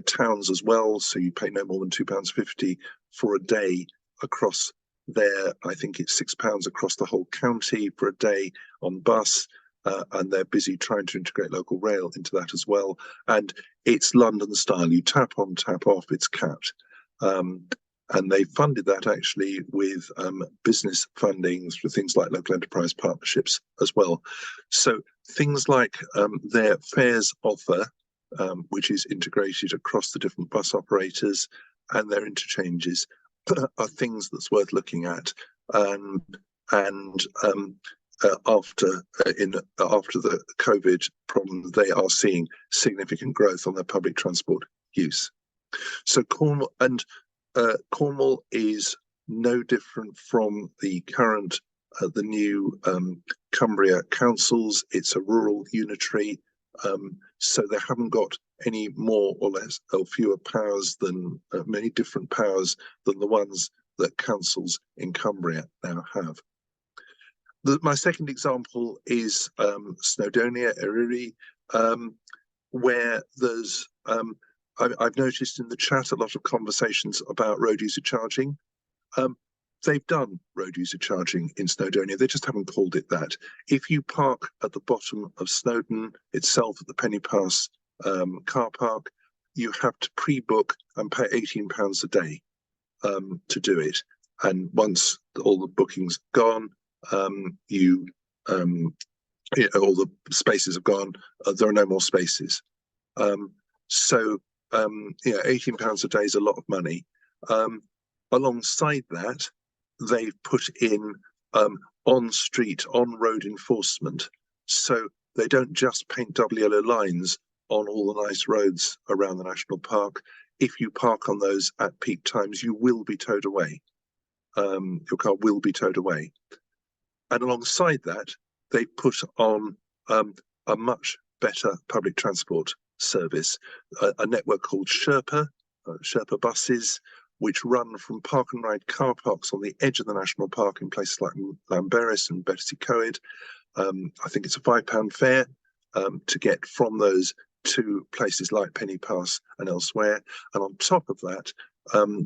towns as well. So you pay no more than £2.50 for a day across there. I think it's £6 across the whole county for a day on bus. And they're busy trying to integrate local rail into that as well. And it's London style. You tap on, tap off, it's capped. And they funded that actually with business fundings for things like local enterprise partnerships as well. So things like their fares offer, which is integrated across the different bus operators, and their interchanges are things that's worth looking at. After the COVID problem, they are seeing significant growth on their public transport use. So Cornwall is no different from the current, the new Cumbria councils. It's a rural unitary, so they haven't got any more or less or fewer powers than many different powers than the ones that councils in Cumbria now have. My second example is Snowdonia, Eryri, where there's I've noticed in the chat a lot of conversations about road user charging. They've done road user charging in Snowdonia, they just haven't called it that. If you park at the bottom of Snowdon itself at the Penny Pass car park, you have to pre-book and pay £18 a day to do it. And once all the bookings gone, all the spaces have gone, there are no more spaces. So £18 a day is a lot of money. Alongside that, they've put in on-street, on-road enforcement. So they don't just paint double yellow lines on all the nice roads around the national park. If you park on those at peak times, you will be towed away. Your car will be towed away. And alongside that, they put on a much better public transport service, a network called Sherpa buses, which run from park and ride car parks on the edge of the national park in places like Llanberis and Betty Coed. I think it's a £5 fare to get from those to places like Penny Pass and elsewhere. And on top of that,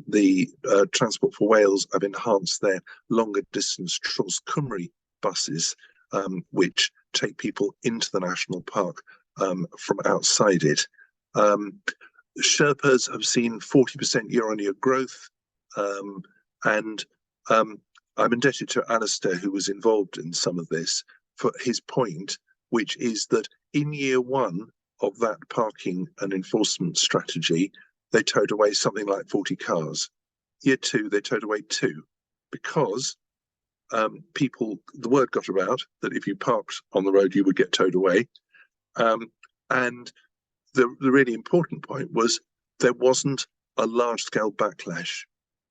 the Transport for Wales have enhanced their longer distance Tros Cymru buses, which take people into the national park from outside it. Sherpas have seen 40% year-on-year growth, and I'm indebted to Alistair, who was involved in some of this, for his point, which is that in year one of that parking and enforcement strategy, they towed away something like 40 cars. Year two, they towed away 2, because the word got about that if you parked on the road, you would get towed away. And the really important point was there wasn't a large-scale backlash.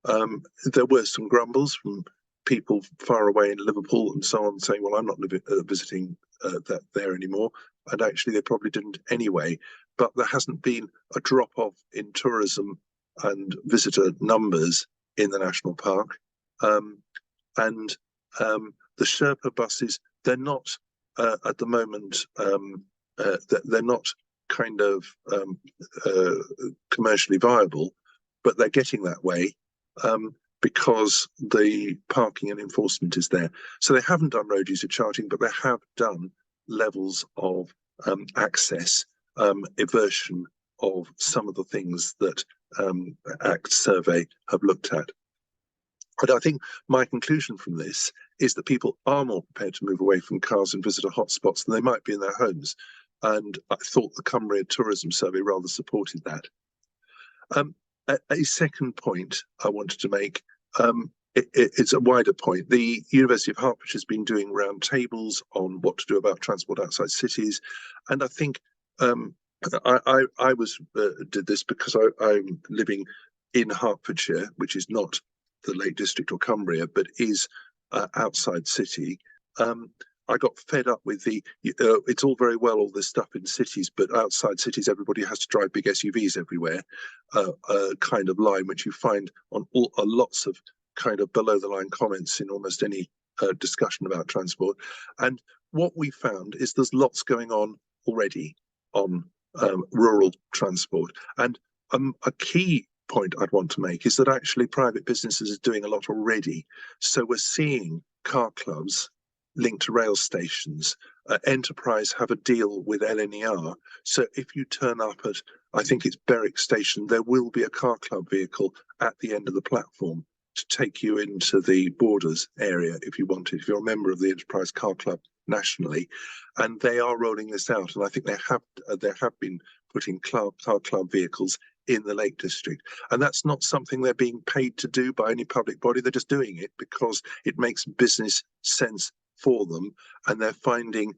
There were some grumbles from people far away in Liverpool and so on, saying, well, I'm not visiting that there anymore. And actually, they probably didn't anyway. But there hasn't been a drop-off in tourism and visitor numbers in the national park. And the Sherpa buses, they're not at the moment, they're not kind of commercially viable, but they're getting that way because the parking and enforcement is there. So they haven't done road user charging, but they have done levels of access, aversion of some of the things that ACT survey have looked at. But I think my conclusion from this is that people are more prepared to move away from cars and visitor hotspots than they might be in their homes. And I thought the Cumbria Tourism Survey rather supported that. A second point I wanted to make, it's a wider point. The University of Hertfordshire has been doing round tables on what to do about transport outside cities. And I think I did this because I'm living in Hertfordshire, which is not the Lake District or Cumbria, but is outside city. I got fed up with it's all very well, all this stuff in cities, but outside cities, everybody has to drive big SUVs everywhere, kind of line, which you find on lots of kind of below the line comments in almost any discussion about transport. And what we found is there's lots going on already on rural transport. And a key point I'd want to make is that actually private businesses are doing a lot already. So we're seeing car clubs linked to rail stations. Enterprise have a deal with LNER. So if you turn up at, I think it's Berwick Station, there will be a car club vehicle at the end of the platform to take you into the Borders area if you want it, if you're a member of the Enterprise Car Club nationally. And they are rolling this out. And I think they have been putting car club vehicles in the Lake District. And that's not something they're being paid to do by any public body. They're just doing it because it makes business sense for them. And they're finding,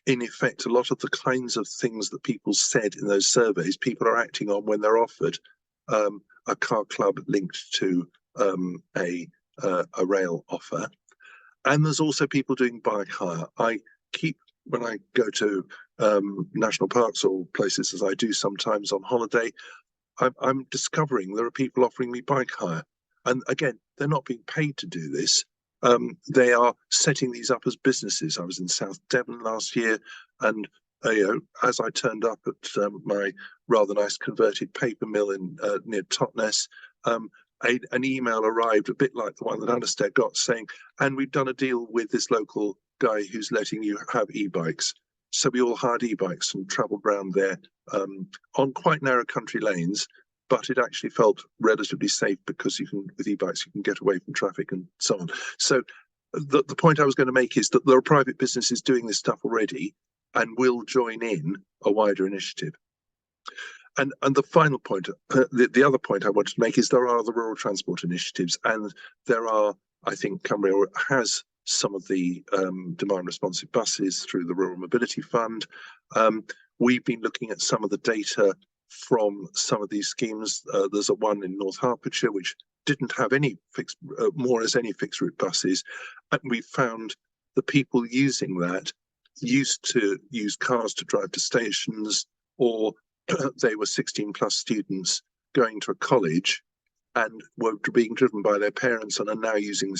in effect, a lot of the kinds of things that people said in those surveys, people are acting on when they're offered a car club linked to a rail offer. And there's also people doing bike hire. When I go to national parks or places, as I do sometimes on holiday, I'm discovering there are people offering me bike hire. And again, they're not being paid to do this. They are setting these up as businesses. I was in South Devon last year, and as I turned up at my rather nice converted paper mill in near Totnes, an email arrived, a bit like the one that Alistair got, saying, and we've done a deal with this local guy who's letting you have e-bikes. So we all hired e-bikes and travelled around there on quite narrow country lanes, but it actually felt relatively safe because with e-bikes, you can get away from traffic and so on. So the point I was going to make is that there are private businesses doing this stuff already and will join in a wider initiative. And the final point, the other point I wanted to make is there are the rural transport initiatives, and there are, I think Cumbria has some of the demand responsive buses through the Rural Mobility Fund. We've been looking at some of the data from some of these schemes. There's a one in North Hertfordshire which didn't have any fixed route buses, and we found the people using that used to use cars to drive to stations, or they were 16 plus students going to a college and were being driven by their parents and are now using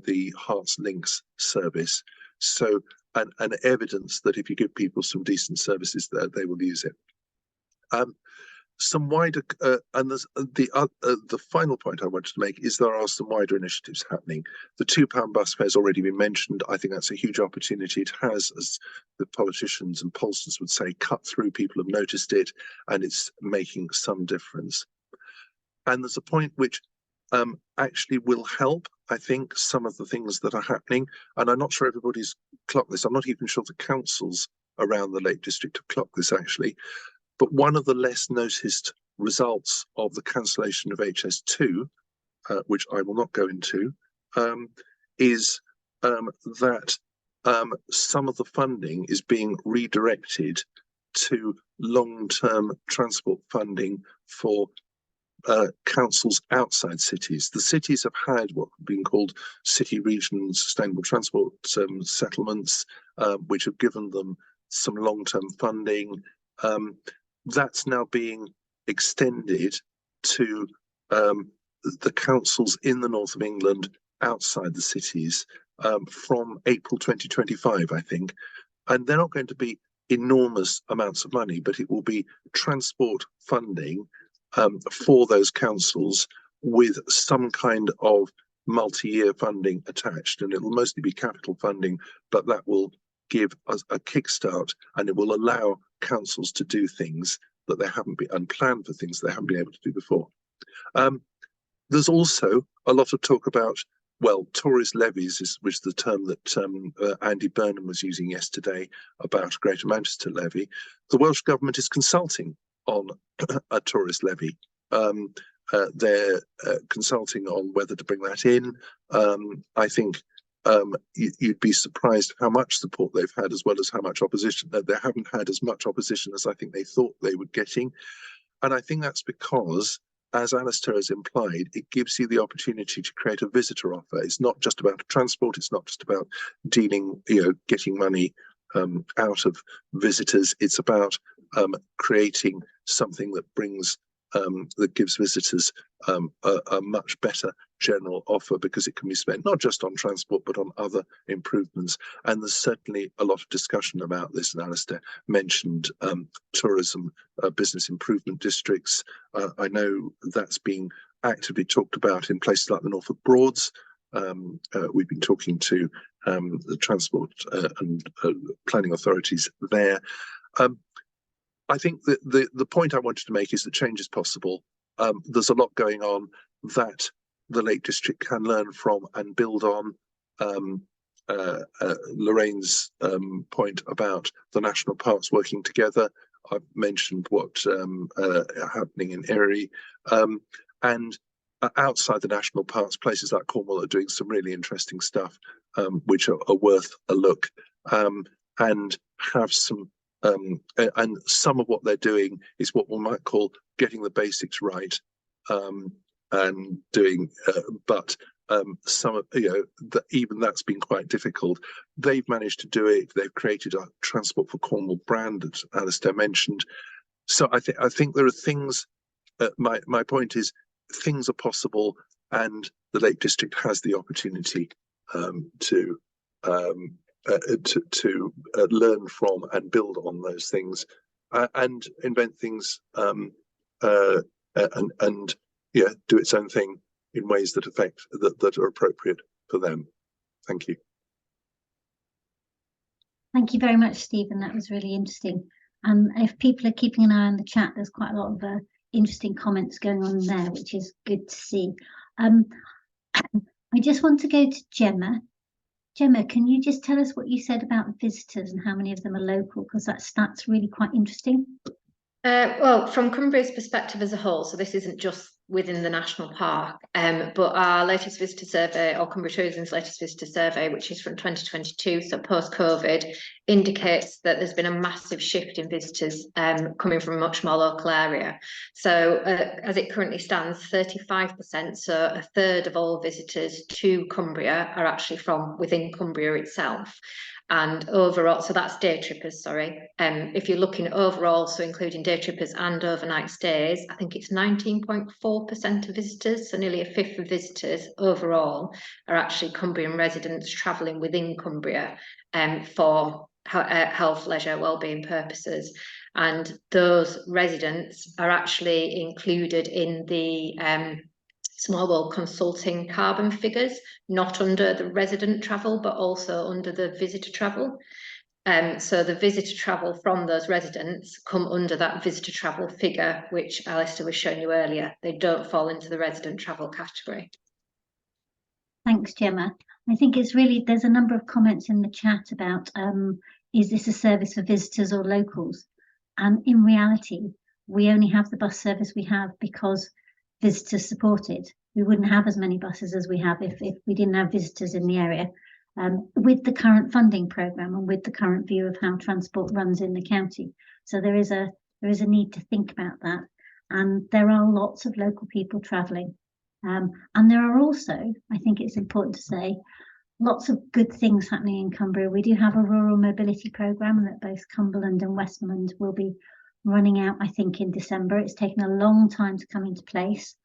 the Hearts Links service. So, and evidence that if you give people some decent services there, they will use it. some wider, and there's the final point I wanted to make is there are some wider initiatives happening. The £2 bus fare has already been mentioned. I think that's a huge opportunity. It has, as the politicians and pollsters would say, cut through. People have noticed it, and it's making some difference. And there's a point which actually will help, I think, some of the things that are happening. And I'm not sure everybody's clocked this. I'm not even sure the councils around the Lake District have clocked this, actually. But one of the less noticed results of the cancellation of HS2, which I will not go into, is that some of the funding is being redirected to long-term transport funding for councils outside cities. The cities have had what have been called city region sustainable transport settlements, which have given them some long-term funding. That's now being extended to the councils in the north of England outside the cities from April 2025, I think. And they're not going to be enormous amounts of money, but it will be transport funding for those councils with some kind of multi-year funding attached. And it will mostly be capital funding, but that will give us a kickstart, and it will allow councils to do things that they haven't been, unplanned for things they haven't been able to do before. There's also a lot of talk about, well, tourist levies, which is the term that Andy Burnham was using yesterday about Greater Manchester levy. The Welsh Government is consulting on a tourist levy. They're consulting on whether to bring that in. I think you'd be surprised how much support they've had, as well as how much opposition. They haven't had as much opposition as I think they thought they were getting. And I think that's because, as Alistair has implied, it gives you the opportunity to create a visitor offer. It's not just about transport. It's not just about dealing, getting money out of visitors. It's about creating something that brings that gives visitors a much better general offer, because it can be spent not just on transport but on other improvements. And there's certainly a lot of discussion about this, and Alistair mentioned tourism business improvement districts. I know that's being actively talked about in places like the Norfolk Broads. We've been talking to the transport and planning authorities there. I think that the point I wanted to make is that change is possible. There's a lot going on that the Lake District can learn from and build on. Lorraine's point about the national parks working together. I've mentioned what's happening in Erie. And outside the national parks, places like Cornwall are doing some really interesting stuff, which are worth a look, and have some. And some of what they're doing is what one might call getting the basics right, and doing, but some of, even that's been quite difficult. They've managed to do it. They've created a Transport for Cornwall brand, as Alistair mentioned. So I think there are things. My point is, things are possible, and the Lake District has the opportunity to learn from and build on those things, and invent things, and do its own thing in ways that that are appropriate for them. Thank you. Thank you very much, Stephen. That was really interesting. If people are keeping an eye on the chat, there's quite a lot of interesting comments going on there, which is good to see. I just want to go to Gemma. Gemma, can you just tell us what you said about visitors and how many of them are local? Because that's really quite interesting. Well, from Cumbria's perspective as a whole, so this isn't just within the national park, but our latest visitor survey, or Cumbria Tourism's latest visitor survey, which is from 2022, so post-COVID, indicates that there's been a massive shift in visitors coming from a much more local area. So as it currently stands, 35%, so a third of all visitors to Cumbria are actually from within Cumbria itself. And overall, so that's day trippers, sorry. If you're looking overall, so including day trippers and overnight stays, I think it's 19.4% of visitors, so nearly a fifth of visitors overall are actually Cumbrian residents travelling within Cumbria for health, leisure, wellbeing purposes. and those residents are actually included in the Small World Consulting carbon figures, not under the resident travel, but also under the visitor travel. So the visitor travel from those residents come under that visitor travel figure, which Alistair was showing you earlier. They don't fall into the resident travel category. Thanks, Gemma. I think it's really, there's a number of comments in the chat about, is this a service for visitors or locals? And in reality, we only have the bus service we have because visitors support it. We wouldn't have as many buses as we have if we didn't have visitors in the area. With the current funding programme and with the current view of how transport runs in the county. So there is a need to think about that. And there are lots of local people travelling. And there are also, I think it's important to say, lots of good things happening in Cumbria. We do have a rural mobility programme that both Cumberland and Westmoreland will be running out, I think, in December. It's taken a long time to come into place,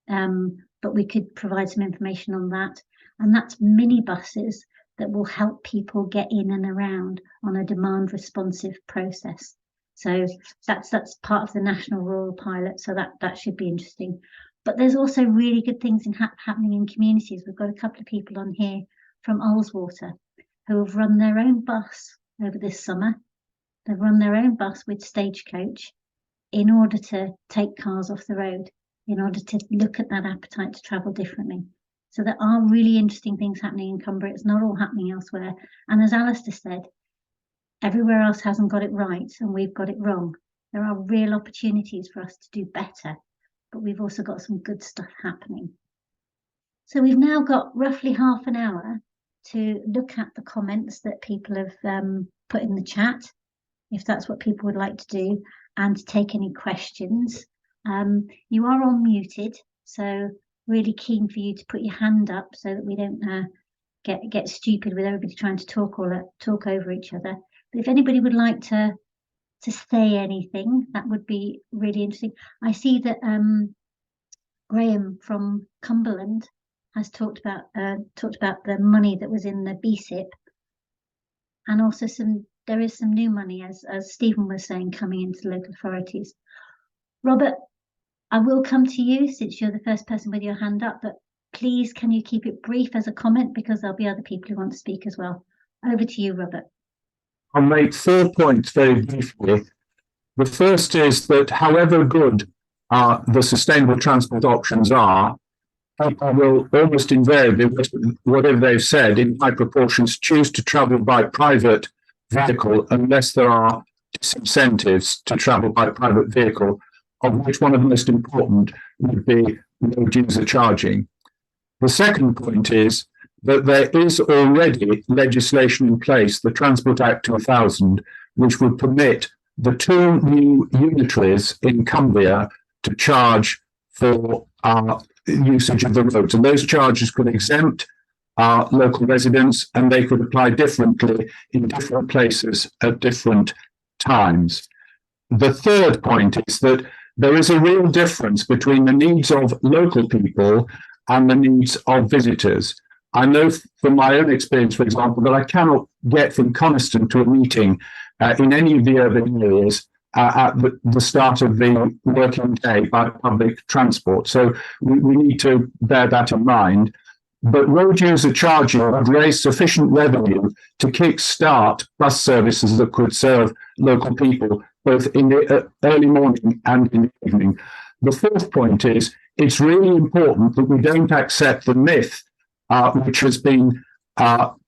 but we could provide some information on that. And that's minibuses that will help people get in and around on a demand responsive process. So that's part of the national rural pilot. So that should be interesting. But there's also really good things happening in communities. We've got a couple of people on here from Ullswater who have run their own bus over this summer. They've run their own bus with Stagecoach in order to take cars off the road, in order to look at that appetite to travel differently. So there are really interesting things happening in Cumbria. It's not all happening elsewhere. And as Alistair said, everywhere else hasn't got it right and we've got it wrong. There are real opportunities for us to do better, but we've also got some good stuff happening. So we've now got roughly half an hour to look at the comments that people have put in the chat, if that's what people would like to do, and to take any questions. You are all muted, so really keen for you to put your hand up so that we don't get stupid with everybody trying to talk over each other. But if anybody would like to say anything, that would be really interesting. I see that Graham from Cumberland has talked about the money that was in the BSIP, and also there is some new money, as Stephen was saying, coming into local authorities. Robert, I will come to you since you're the first person with your hand up, but please can you keep it brief as a comment, because there'll be other people who want to speak as well. Over to you, Robert. I'll make 4 points very briefly. The first is that however good the sustainable transport options are, people will almost invariably, whatever they've said, in high proportions choose to travel by private vehicle unless there are disincentives to travel by private vehicle, of which one of the most important would be road user charging. The second point is that there is already legislation in place, the Transport Act 2000, which would permit the 2 new unitaries in Cumbria to charge for usage of the roads. And those charges could exempt local residents, and they could apply differently in different places at different times. The third point is that there is a real difference between the needs of local people and the needs of visitors. I know from my own experience, for example, that I cannot get from Coniston to a meeting in any of the urban areas at the start of the working day by public transport. So we need to bear that in mind. But road user charging would raise sufficient revenue to kick-start bus services that could serve local people, both in the early morning and in the evening. The fourth point is it's really important that we don't accept the myth which has been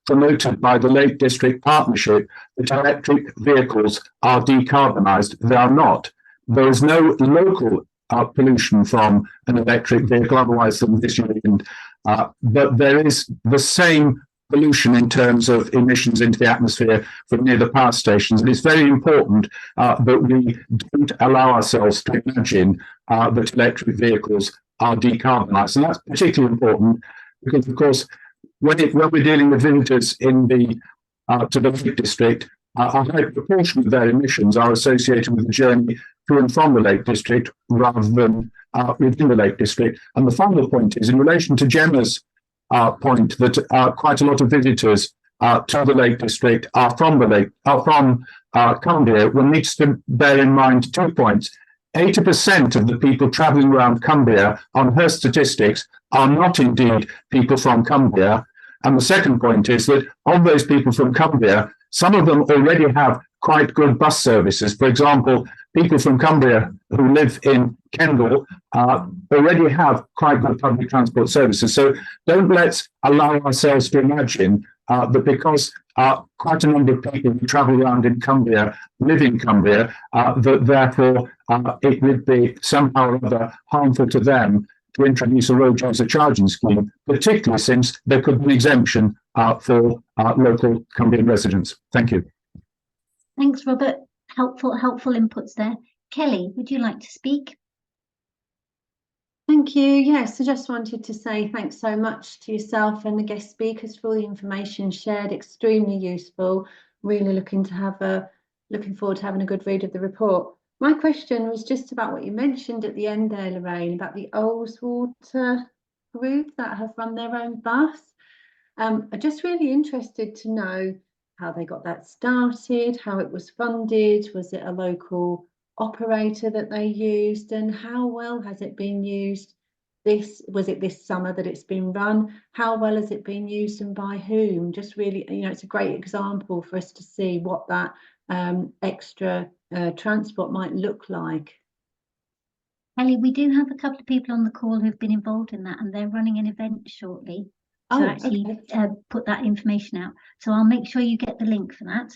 promoted by the Lake District Partnership that electric vehicles are decarbonised. They are not. There is no local pollution from an electric vehicle, otherwise than this year. But there is the same pollution in terms of emissions into the atmosphere from near the power stations. And it's very important that we don't allow ourselves to imagine that electric vehicles are decarbonised. And that's particularly important because, of course, when we're dealing with visitors in to the Lake District, a high proportion of their emissions are associated with the journey to and from the Lake District rather than within the Lake District. And the final point is in relation to Gemma's point that quite a lot of visitors to the Lake District are from Cumbria, one needs to bear in mind 2 points. 80% of the people travelling around Cumbria on her statistics are not indeed people from Cumbria. And the second point is that of those people from Cumbria, some of them already have quite good bus services. For example, people from Cumbria who live in Kendal already have quite good public transport services. So don't let's allow ourselves to imagine that because quite a number of people who travel around in Cumbria live in Cumbria, that therefore it would be somehow or other harmful to them to introduce a road user charging scheme, particularly since there could be an exemption for local Cumbrian residents. Thank you. Thanks, Robert. Helpful inputs there. Kelly, would you like to speak? Thank you. Yes, I just wanted to say thanks so much to yourself and the guest speakers for all the information shared. Extremely useful. Really looking forward to having a good read of the report. My question was just about what you mentioned at the end there, Lorraine, about the Ullswater group that have run their own bus. I'm just really interested to know how they got that started, how it was funded, was it a local operator that they used, and how well has it been used? Was it this summer that it's been run? How well has it been used and by whom? Just really, it's a great example for us to see what that extra transport might look like. Ellie, we do have a couple of people on the call who've been involved in that, and they're running an event shortly to actually put that information out. So I'll make sure you get the link for that.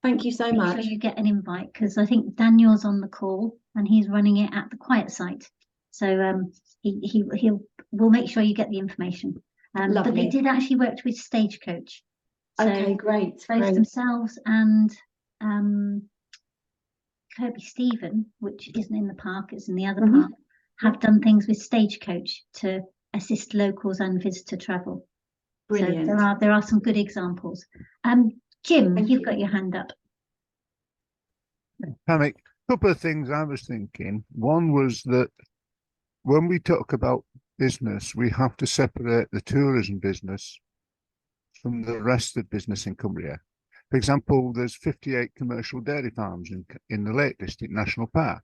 Thank you so much. Make sure you get an invite, because I think Daniel's on the call and he's running it at the quiet site. So we'll make sure you get the information. But they did actually work with Stagecoach. So okay, great. Both themselves and Kirby Stephen, which isn't in the park, it's in the other park, have done things with Stagecoach to assist locals and visitor travel. Brilliant. So there are some good examples. Jim, you've got your hand up. Panic. A couple of things I was thinking. One was that when we talk about business, we have to separate the tourism business from the rest of business in Cumbria. For example, there's 58 commercial dairy farms in the Lake District National Park.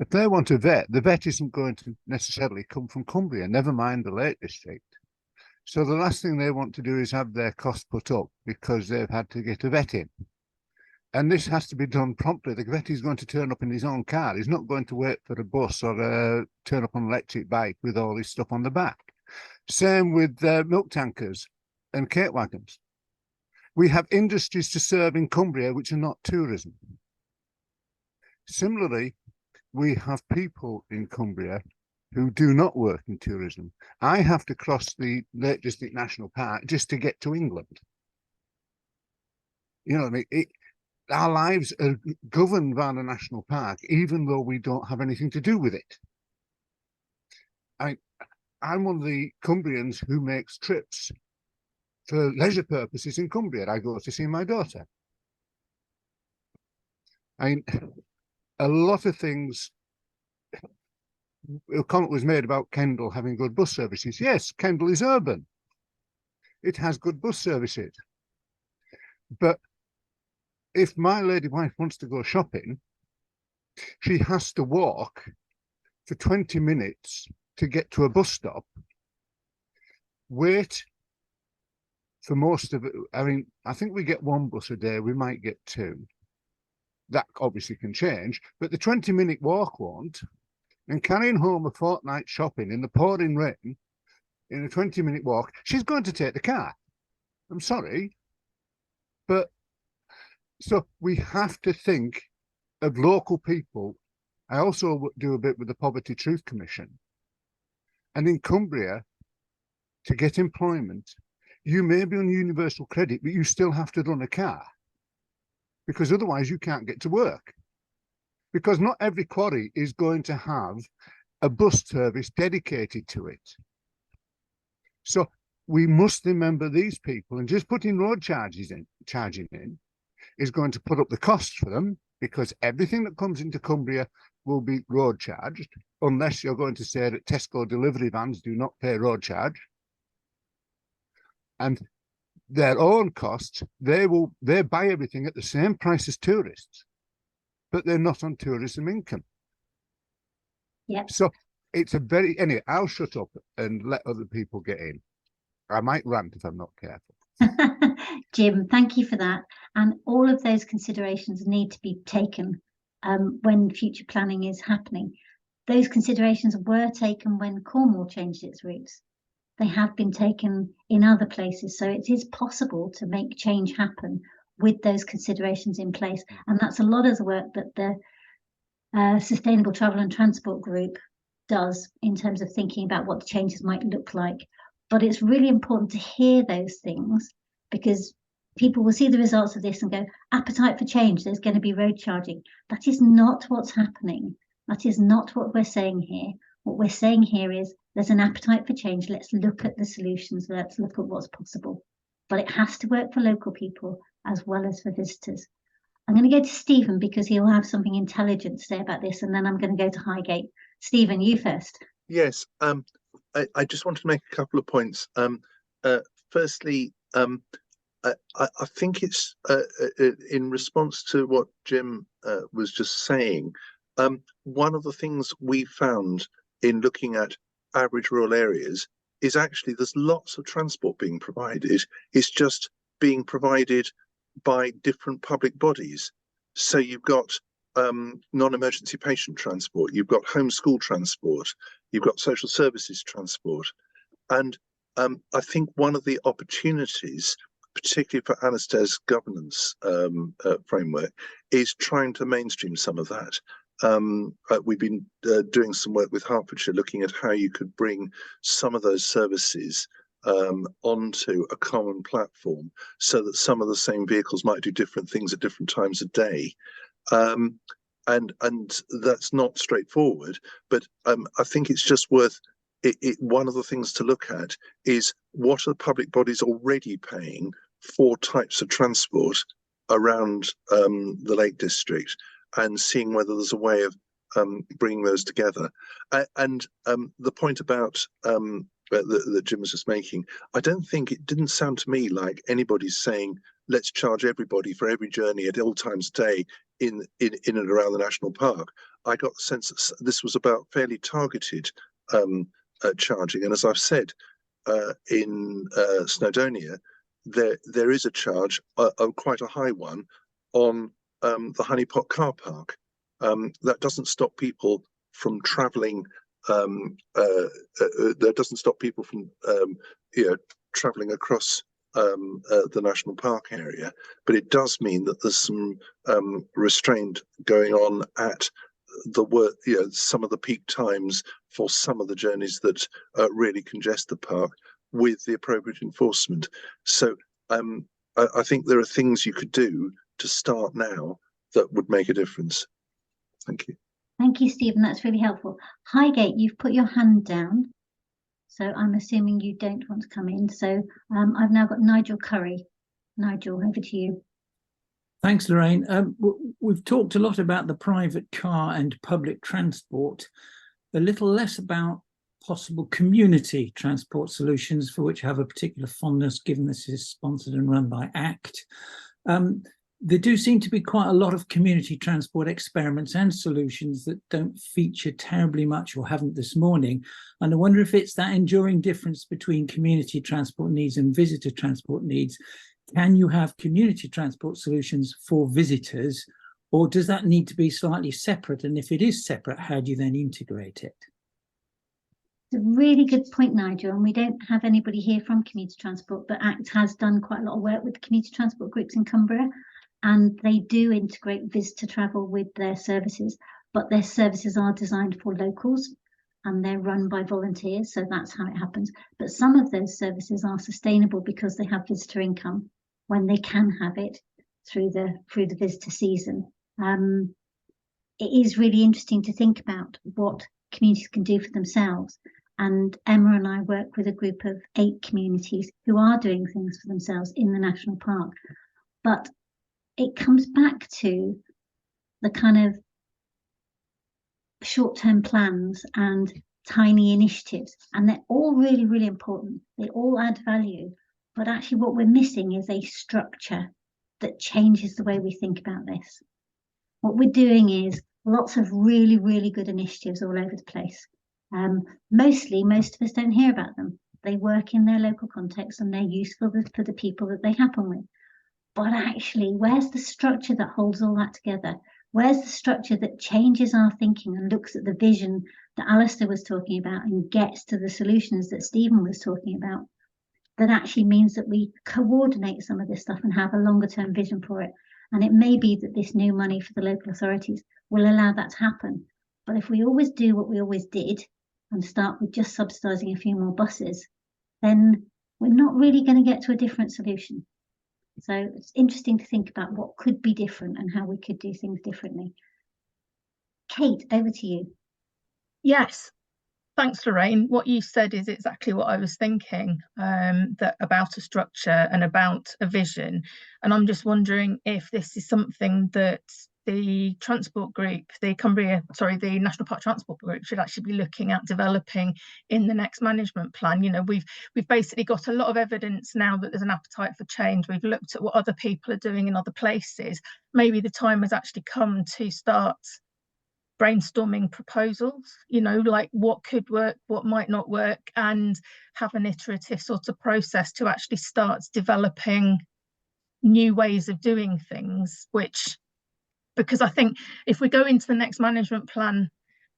If they want a vet, the vet isn't going to necessarily come from Cumbria, never mind the Lake District. So the last thing they want to do is have their costs put up because they've had to get a vet in. And this has to be done promptly. The vet is going to turn up in his own car. He's not going to wait for a bus or turn up on an electric bike with all this stuff on the back. Same with milk tankers and cake wagons. We have industries to serve in Cumbria which are not tourism. Similarly, we have people in Cumbria who do not work in tourism. I have to cross the Lake District National Park just to get to England. You know what I mean? Our lives are governed by the national park, even though we don't have anything to do with it. I'm one of the Cumbrians who makes trips for leisure purposes in Cumbria. I go to see my daughter. A lot of things, a comment was made about Kendal having good bus services. Yes, Kendal is urban. It has good bus services. But if my lady wife wants to go shopping, she has to walk for 20 minutes to get to a bus stop, wait for most of it. I think we get one bus a day, we might get two. That obviously can change, but the 20-minute walk won't. And carrying home a fortnight shopping in the pouring rain, in a 20-minute walk, she's going to take the car. I'm sorry, but so we have to think of local people. I also do a bit with the Poverty Truth Commission. And in Cumbria, to get employment, you may be on universal credit, but you still have to run a car because otherwise you can't get to work. Because not every quarry is going to have a bus service dedicated to it. So we must remember these people, and just putting road charging in is going to put up the cost for them, because everything that comes into Cumbria will be road charged, unless you're going to say that Tesco delivery vans do not pay road charge. And their own costs, they buy everything at the same price as tourists, but they're not on tourism income. Yeah. So it's anyway, I'll shut up and let other people get in. I might rant if I'm not careful. Jim, thank you for that. And all of those considerations need to be taken when future planning is happening. Those considerations were taken when Cornwall changed its routes. They have been taken in other places. So it is possible to make change happen with those considerations in place. And that's a lot of the work that the Sustainable Travel and Transport Group does in terms of thinking about what the changes might look like. But it's really important to hear those things, because people will see the results of this and go, appetite for change, there's going to be road charging. That is not what's happening. That is not what we're saying here. What we're saying here is there's an appetite for change. Let's look at the solutions. Let's look at what's possible. But it has to work for local people as well as for visitors. I'm going to go to Stephen because he'll have something intelligent to say about this, and then I'm going to go to Highgate. Stephen, you first. Yes, I just want to make a couple of points. Firstly, I think it's in response to what Jim was just saying. One of the things we found in looking at average rural areas is actually there's lots of transport being provided. It's just being provided by different public bodies. So you've got non-emergency patient transport, you've got homeschool transport, you've got social services transport. And I think one of the opportunities, particularly for Anastair's governance framework, is trying to mainstream some of that. We've been doing some work with Hertfordshire, looking at how you could bring some of those services onto a common platform, so that some of the same vehicles might do different things at different times of day. And that's not straightforward, but I think it's just worth one of the things to look at is what are the public bodies already paying for types of transport around the Lake District, and seeing whether there's a way of bringing those together. And the point about that Jim was just making, I don't think, it didn't sound to me like anybody's saying let's charge everybody for every journey at all times of day in and around the national park. I got the sense that this was about fairly targeted charging, and as I've said, in Snowdonia, there is a charge, quite a high one, on the Honeypot car park. That doesn't stop people from travelling. That doesn't stop people from travelling across the national park area, but it does mean that there's some restraint going on at the work, some of the peak times for some of the journeys that really congest the park, with the appropriate enforcement. So I think there are things you could do to start now that would make a difference. Thank you. Thank you, Stephen. That's really helpful. Highgate, you've put your hand down, so I'm assuming you don't want to come in. So I've now got Nigel Curry. Nigel, over to you. Thanks, Lorraine. We've talked a lot about the private car and public transport, a little less about possible community transport solutions, for which I have a particular fondness, given this is sponsored and run by ACT. There do seem to be quite a lot of community transport experiments and solutions that don't feature terribly much, or haven't this morning. And I wonder if it's that enduring difference between community transport needs and visitor transport needs. Can you have community transport solutions for visitors, or does that need to be slightly separate? And if it is separate, how do you then integrate it? It's a really good point, Nigel, and we don't have anybody here from community transport, but ACT has done quite a lot of work with the community transport groups in Cumbria, and they do integrate visitor travel with their services, but their services are designed for locals and they're run by volunteers, so that's how it happens. But some of those services are sustainable because they have visitor income when they can have it through the visitor season. It is really interesting to think about what communities can do for themselves. And Emma and I work with a group of 8 communities who are doing things for themselves in the national park. But it comes back to the kind of short-term plans and tiny initiatives, and they're all really, really important. They all add value, But actually what we're missing is a structure that changes the way we think about this. What we're doing is lots of really, really good initiatives all over the place. Mostly, most of us don't hear about them. They work in their local context and they're useful for the people that they happen with. But actually, where's the structure that holds all that together? Where's the structure that changes our thinking and looks at the vision that Alistair was talking about and gets to the solutions that Stephen was talking about? That actually means that we coordinate some of this stuff and have a longer term vision for it. And it may be that this new money for the local authorities will allow that to happen. But if we always do what we always did and start with just subsidising a few more buses, then we're not really going to get to a different solution. So it's interesting to think about what could be different and how we could do things differently. Kate, over to you. Yes. Thanks, Lorraine. What you said is exactly what I was thinking, that about a structure and about a vision. And I'm just wondering if this is something that the transport group, the National Park Transport Group should actually be looking at developing in the next management plan. You know, we've basically got a lot of evidence now that there's an appetite for change. We've looked at what other people are doing in other places. Maybe the time has actually come to start brainstorming proposals, you know, like what could work, what might not work, and have an iterative sort of process to actually start developing new ways of doing things, because I think if we go into the next management plan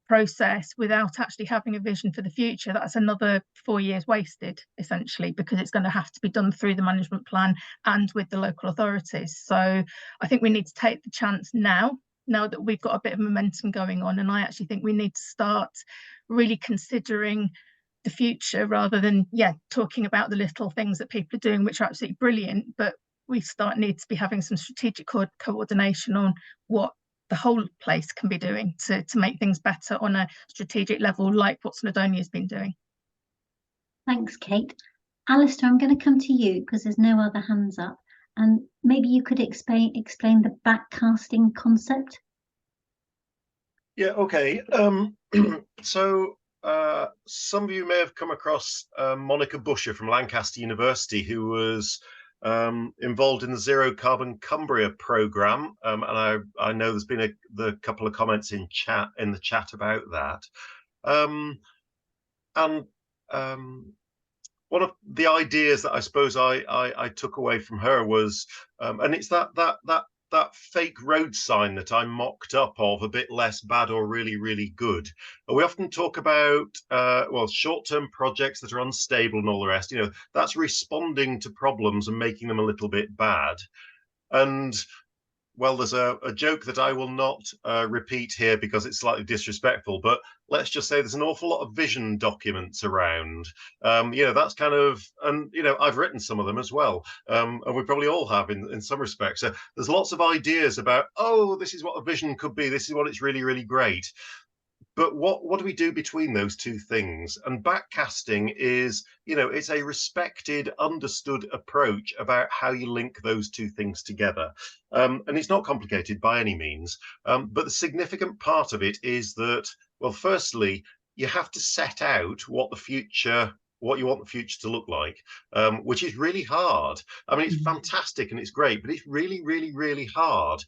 process without actually having a vision for the future, that's another 4 years wasted, essentially, because it's going to have to be done through the management plan and with the local authorities. So I think we need to take the chance now that we've got a bit of momentum going on. And I actually think we need to start really considering the future rather than, talking about the little things that people are doing, which are absolutely brilliant. But we need to be having some strategic coordination on what the whole place can be doing to make things better on a strategic level, like what Snowdonia has been doing. Thanks, Kate. Alistair, I'm going to come to you because there's no other hands up. And maybe you could explain the backcasting concept. Yeah, okay. So some of you may have come across Monica Busher from Lancaster University, who was involved in the Zero Carbon Cumbria programme, and I know there's been a couple of comments in the chat about that. One of the ideas that I suppose I took away from her was, and it's that fake road sign that I mocked up of a bit less bad or really, really good. We often talk about, short-term projects that are unstable and all the rest. You know, that's responding to problems and making them a little bit bad. And well, there's a joke that I will not repeat here because it's slightly disrespectful, but let's just say there's an awful lot of vision documents around. That's kind of, and, I've written some of them as well. And we probably all have in some respects. So there's lots of ideas about, oh, this is what a vision could be. This is what it's really, really great. But what do we do between those two things? And backcasting is, it's a respected, understood approach about how you link those two things together. And it's not complicated by any means. But the significant part of it is that, well, firstly, you have to set out what you want the future to look like, which is really hard. I mean, it's fantastic and it's great, but it's really, really, really hard.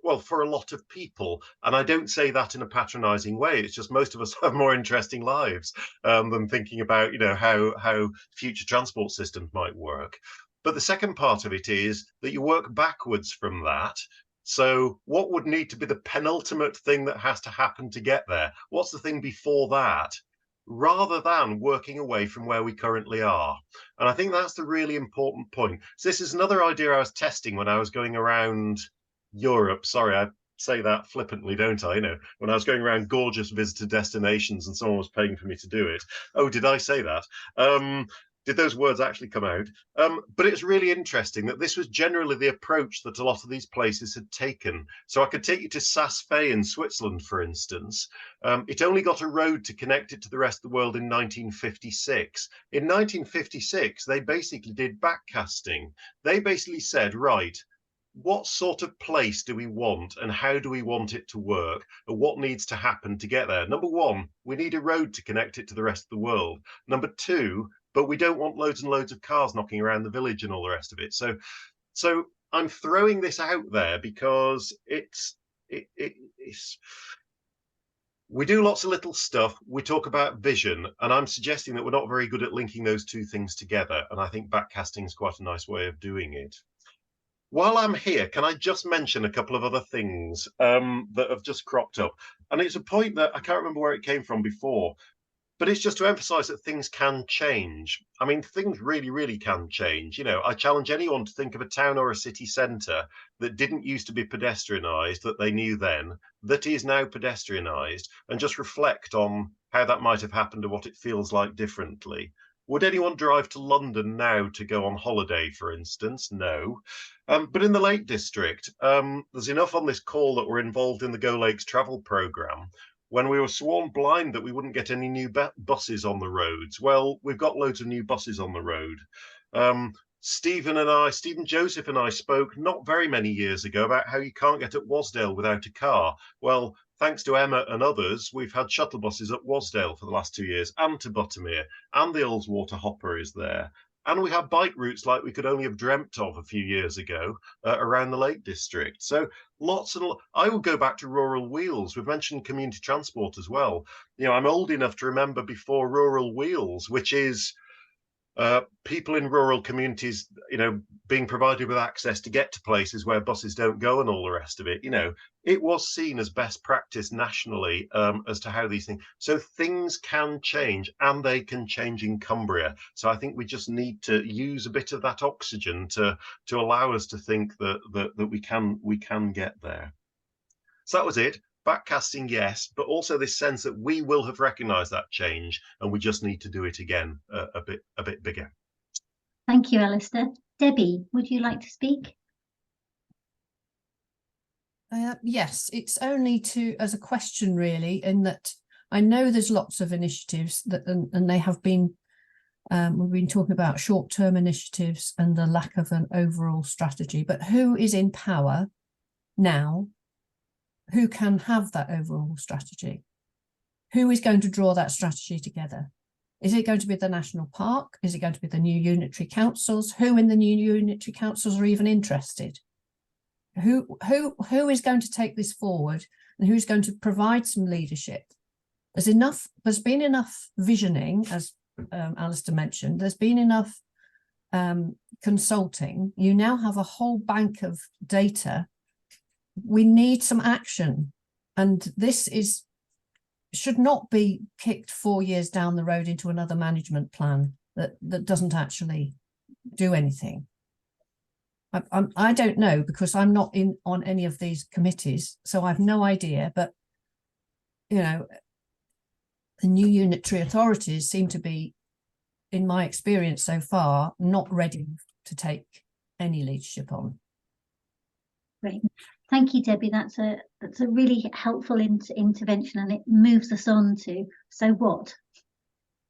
Well, for a lot of people, and I don't say that in a patronizing way. It's just most of us have more interesting lives than thinking about, how future transport systems might work. But the second part of it is that you work backwards from that. So what would need to be the penultimate thing that has to happen to get there? What's the thing before that? Rather than working away from where we currently are. And I think that's the really important point. So this is another idea I was testing when I was going around Europe. Sorry, I say that flippantly, don't I? When I was going around gorgeous visitor destinations and someone was paying for me to do it. Oh, did I say that? Did those words actually come out? But it's really interesting that this was generally the approach that a lot of these places had taken. So I could take you to Saas-Fee in Switzerland, for instance. It only got a road to connect it to the rest of the world in 1956. In 1956, they basically did backcasting. They basically said, right, what sort of place do we want and how do we want it to work and what needs to happen to get there? Number one, we need a road to connect it to the rest of the world. Number two, but we don't want loads and loads of cars knocking around the village and all the rest of it. So I'm throwing this out there because it's we do lots of little stuff. We talk about vision, and I'm suggesting that we're not very good at linking those two things together. And I think backcasting is quite a nice way of doing it. While I'm here, can I just mention a couple of other things that have just cropped up? And it's a point that I can't remember where it came from before, but it's just to emphasize that things can change. I mean, things really, really can change. You know, I challenge anyone to think of a town or a city centre that didn't used to be pedestrianised, that they knew then, that is now pedestrianised, and just reflect on how that might have happened and what it feels like differently. Would anyone drive to London now to go on holiday, for instance? No. But in the Lake District, there's enough on this call that were involved in the Go Lakes travel programme when we were sworn blind that we wouldn't get any new buses on the roads. Well, we've got loads of new buses on the road. Stephen Joseph and I spoke not very many years ago about how you can't get at Wasdale without a car. Well, thanks to Emma and others, we've had shuttle buses at Wasdale for the last 2 years, and to Buttermere, and the Ullswater Hopper is there. And we have bike routes like we could only have dreamt of a few years ago around the Lake District. So I will go back to rural wheels. We've mentioned community transport as well. You know, I'm old enough to remember before rural wheels, which is people in rural communities, you know, being provided with access to get to places where buses don't go and all the rest of it. You know, it was seen as best practice nationally as to how these things. So things can change, and they can change in Cumbria. So I think we just need to use a bit of that oxygen to allow us to think that we can get there. So that was it. Backcasting, yes, but also this sense that we will have recognised that change, and we just need to do it again a bit bigger. Thank you, Alistair. Debbie, would you like to speak? Yes, it's only as a question really, in that I know there's lots of initiatives that, and they have been, we've been talking about short-term initiatives and the lack of an overall strategy, but who is in power now? Who can have that overall strategy? Who is going to draw that strategy together? Is it going to be the National Park? Is it going to be the new unitary councils? Who in the new unitary councils are even interested? Who is going to take this forward, and who's going to provide some leadership? There's been enough visioning, as Alistair mentioned. There's been enough consulting. You now have a whole bank of data. We need some action, and this should not be kicked 4 years down the road into another management plan that doesn't actually do anything. I don't know, because I'm not on any of these committees, so I've no idea. But you know, the new unitary authorities seem to be, in my experience so far, not ready to take any leadership on. Great. Thank you, Debbie. That's a really helpful intervention, and it moves us on to, so what?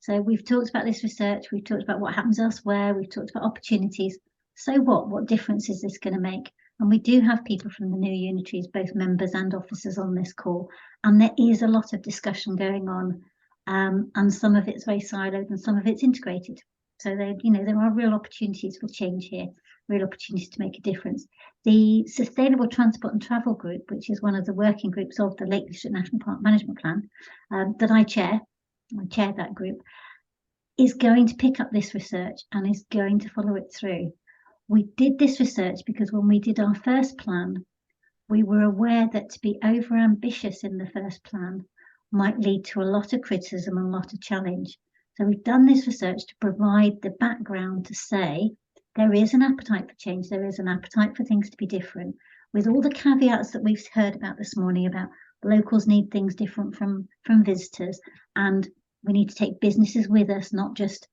So we've talked about this research, we've talked about what happens elsewhere, we've talked about opportunities. So what difference is this going to make? And we do have people from the new unitaries, both members and officers, on this call, and there is a lot of discussion going on, and some of it's very siloed and some of it's integrated. So there are real opportunities for change here, real opportunities to make a difference. The Sustainable Transport and Travel Group, which is one of the working groups of the Lake District National Park Management Plan, that I chair that group, is going to pick up this research and is going to follow it through. We did this research because when we did our first plan, we were aware that to be over ambitious in the first plan might lead to a lot of criticism and a lot of challenge. So we've done this research to provide the background to say there is an appetite for change, there is an appetite for things to be different, with all the caveats that we've heard about this morning about locals need things different from visitors, and we need to take businesses with us, not just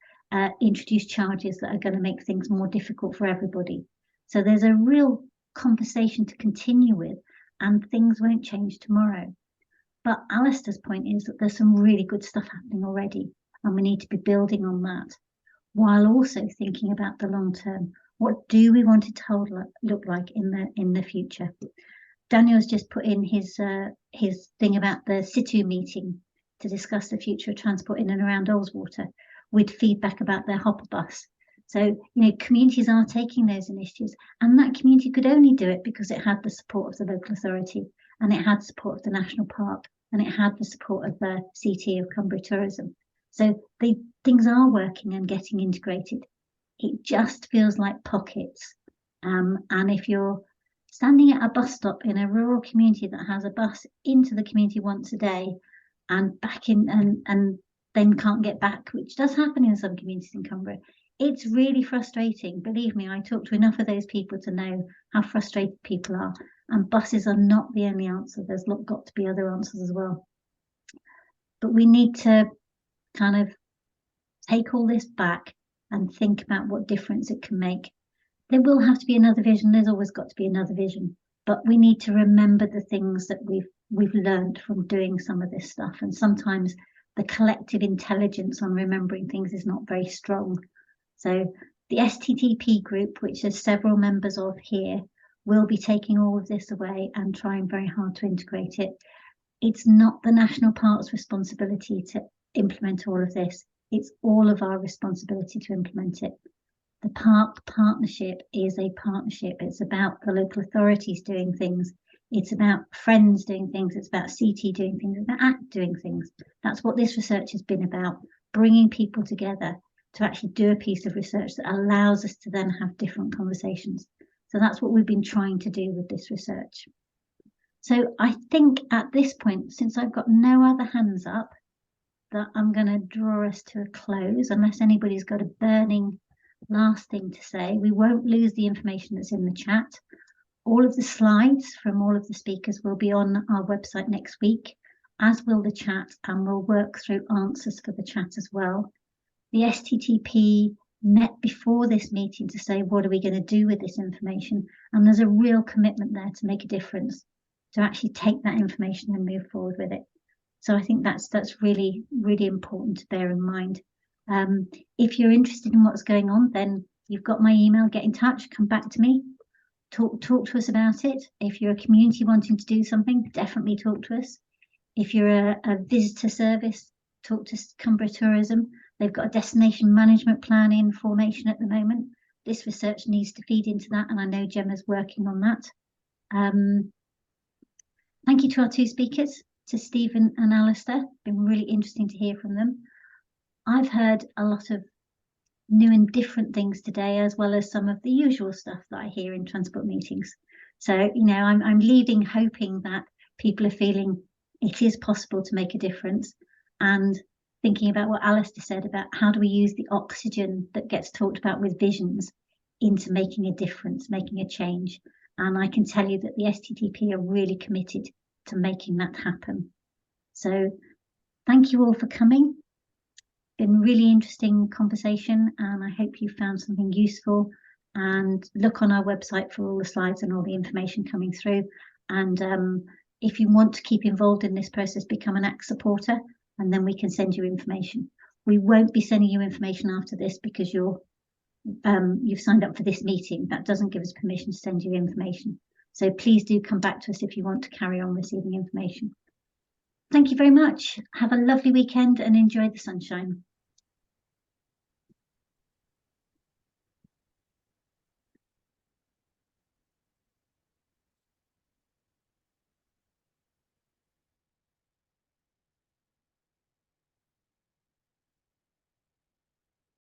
introduce charges that are going to make things more difficult for everybody. So there's a real conversation to continue with, and things won't change tomorrow. But Alistair's point is that there's some really good stuff happening already, and we need to be building on that, while also thinking about the long term. What do we want it to look like in the future? Daniel's just put in his thing about the Situ meeting to discuss the future of transport in and around Ullswater. with feedback about their hopper bus. So, communities are taking those initiatives, and that community could only do it because it had the support of the local authority, and it had support of the national park, and it had the support of the CT of Cumbria Tourism. So things are working and getting integrated. It just feels like pockets. And if you're standing at a bus stop in a rural community that has a bus into the community once a day and back in and then can't get back, which does happen in some communities in Cumbria, it's really frustrating. Believe me, I talk to enough of those people to know how frustrated people are. And buses are not the only answer. There's got to be other answers as well. But we need to kind of take all this back and think about what difference it can make. There will have to be another vision. There's always got to be another vision. But we need to remember the things that we've learned from doing some of this stuff. And sometimes the collective intelligence on remembering things is not very strong. So the STTP group, which there's several members of here, will be taking all of this away and trying very hard to integrate it. It's not the national park's responsibility to implement all of this. It's all of our responsibility to implement it. The park partnership is a partnership. It's about the local authorities doing things. It's about Friends doing things. It's about CT doing things. It's about ACT doing things. That's what this research has been about, bringing people together to actually do a piece of research that allows us to then have different conversations. So that's what we've been trying to do with this research. So I think at this point, since I've got no other hands up, that I'm going to draw us to a close, unless anybody's got a burning last thing to say. We won't lose the information that's in the chat. All of the slides from all of the speakers will be on our website next week, as will the chat, and we'll work through answers for the chat as well. The STTP met before this meeting to say, what are we going to do with this information? And there's a real commitment there to make a difference, to actually take that information and move forward with it. So I think that's really, really important to bear in mind. If you're interested in what's going on, then you've got my email, get in touch, come back to me, talk to us about it. If you're a community wanting to do something, definitely talk to us. If you're a visitor service, talk to Cumbria Tourism. They've got a destination management plan in formation at the moment. This research needs to feed into that, and I know Gemma's working on that. Thank you to our two speakers, to Stephen and Alistair. Been really interesting to hear from them. I've heard a lot of new and different things today, as well as some of the usual stuff that I hear in transport meetings. So, I'm leaving hoping that people are feeling it is possible to make a difference, and thinking about what Alistair said about how do we use the oxygen that gets talked about with visions into making a difference, making a change. And I can tell you that the STTP are really committed to making that happen. So thank you all for coming. Been really interesting conversation, and I hope you found something useful. And look on our website for all the slides and all the information coming through. And if you want to keep involved in this process, become an ACT supporter, and then we can send you information. We won't be sending you information after this because you've signed up for this meeting. That doesn't give us permission to send you information. So please do come back to us if you want to carry on receiving information. Thank you very much. Have a lovely weekend and enjoy the sunshine.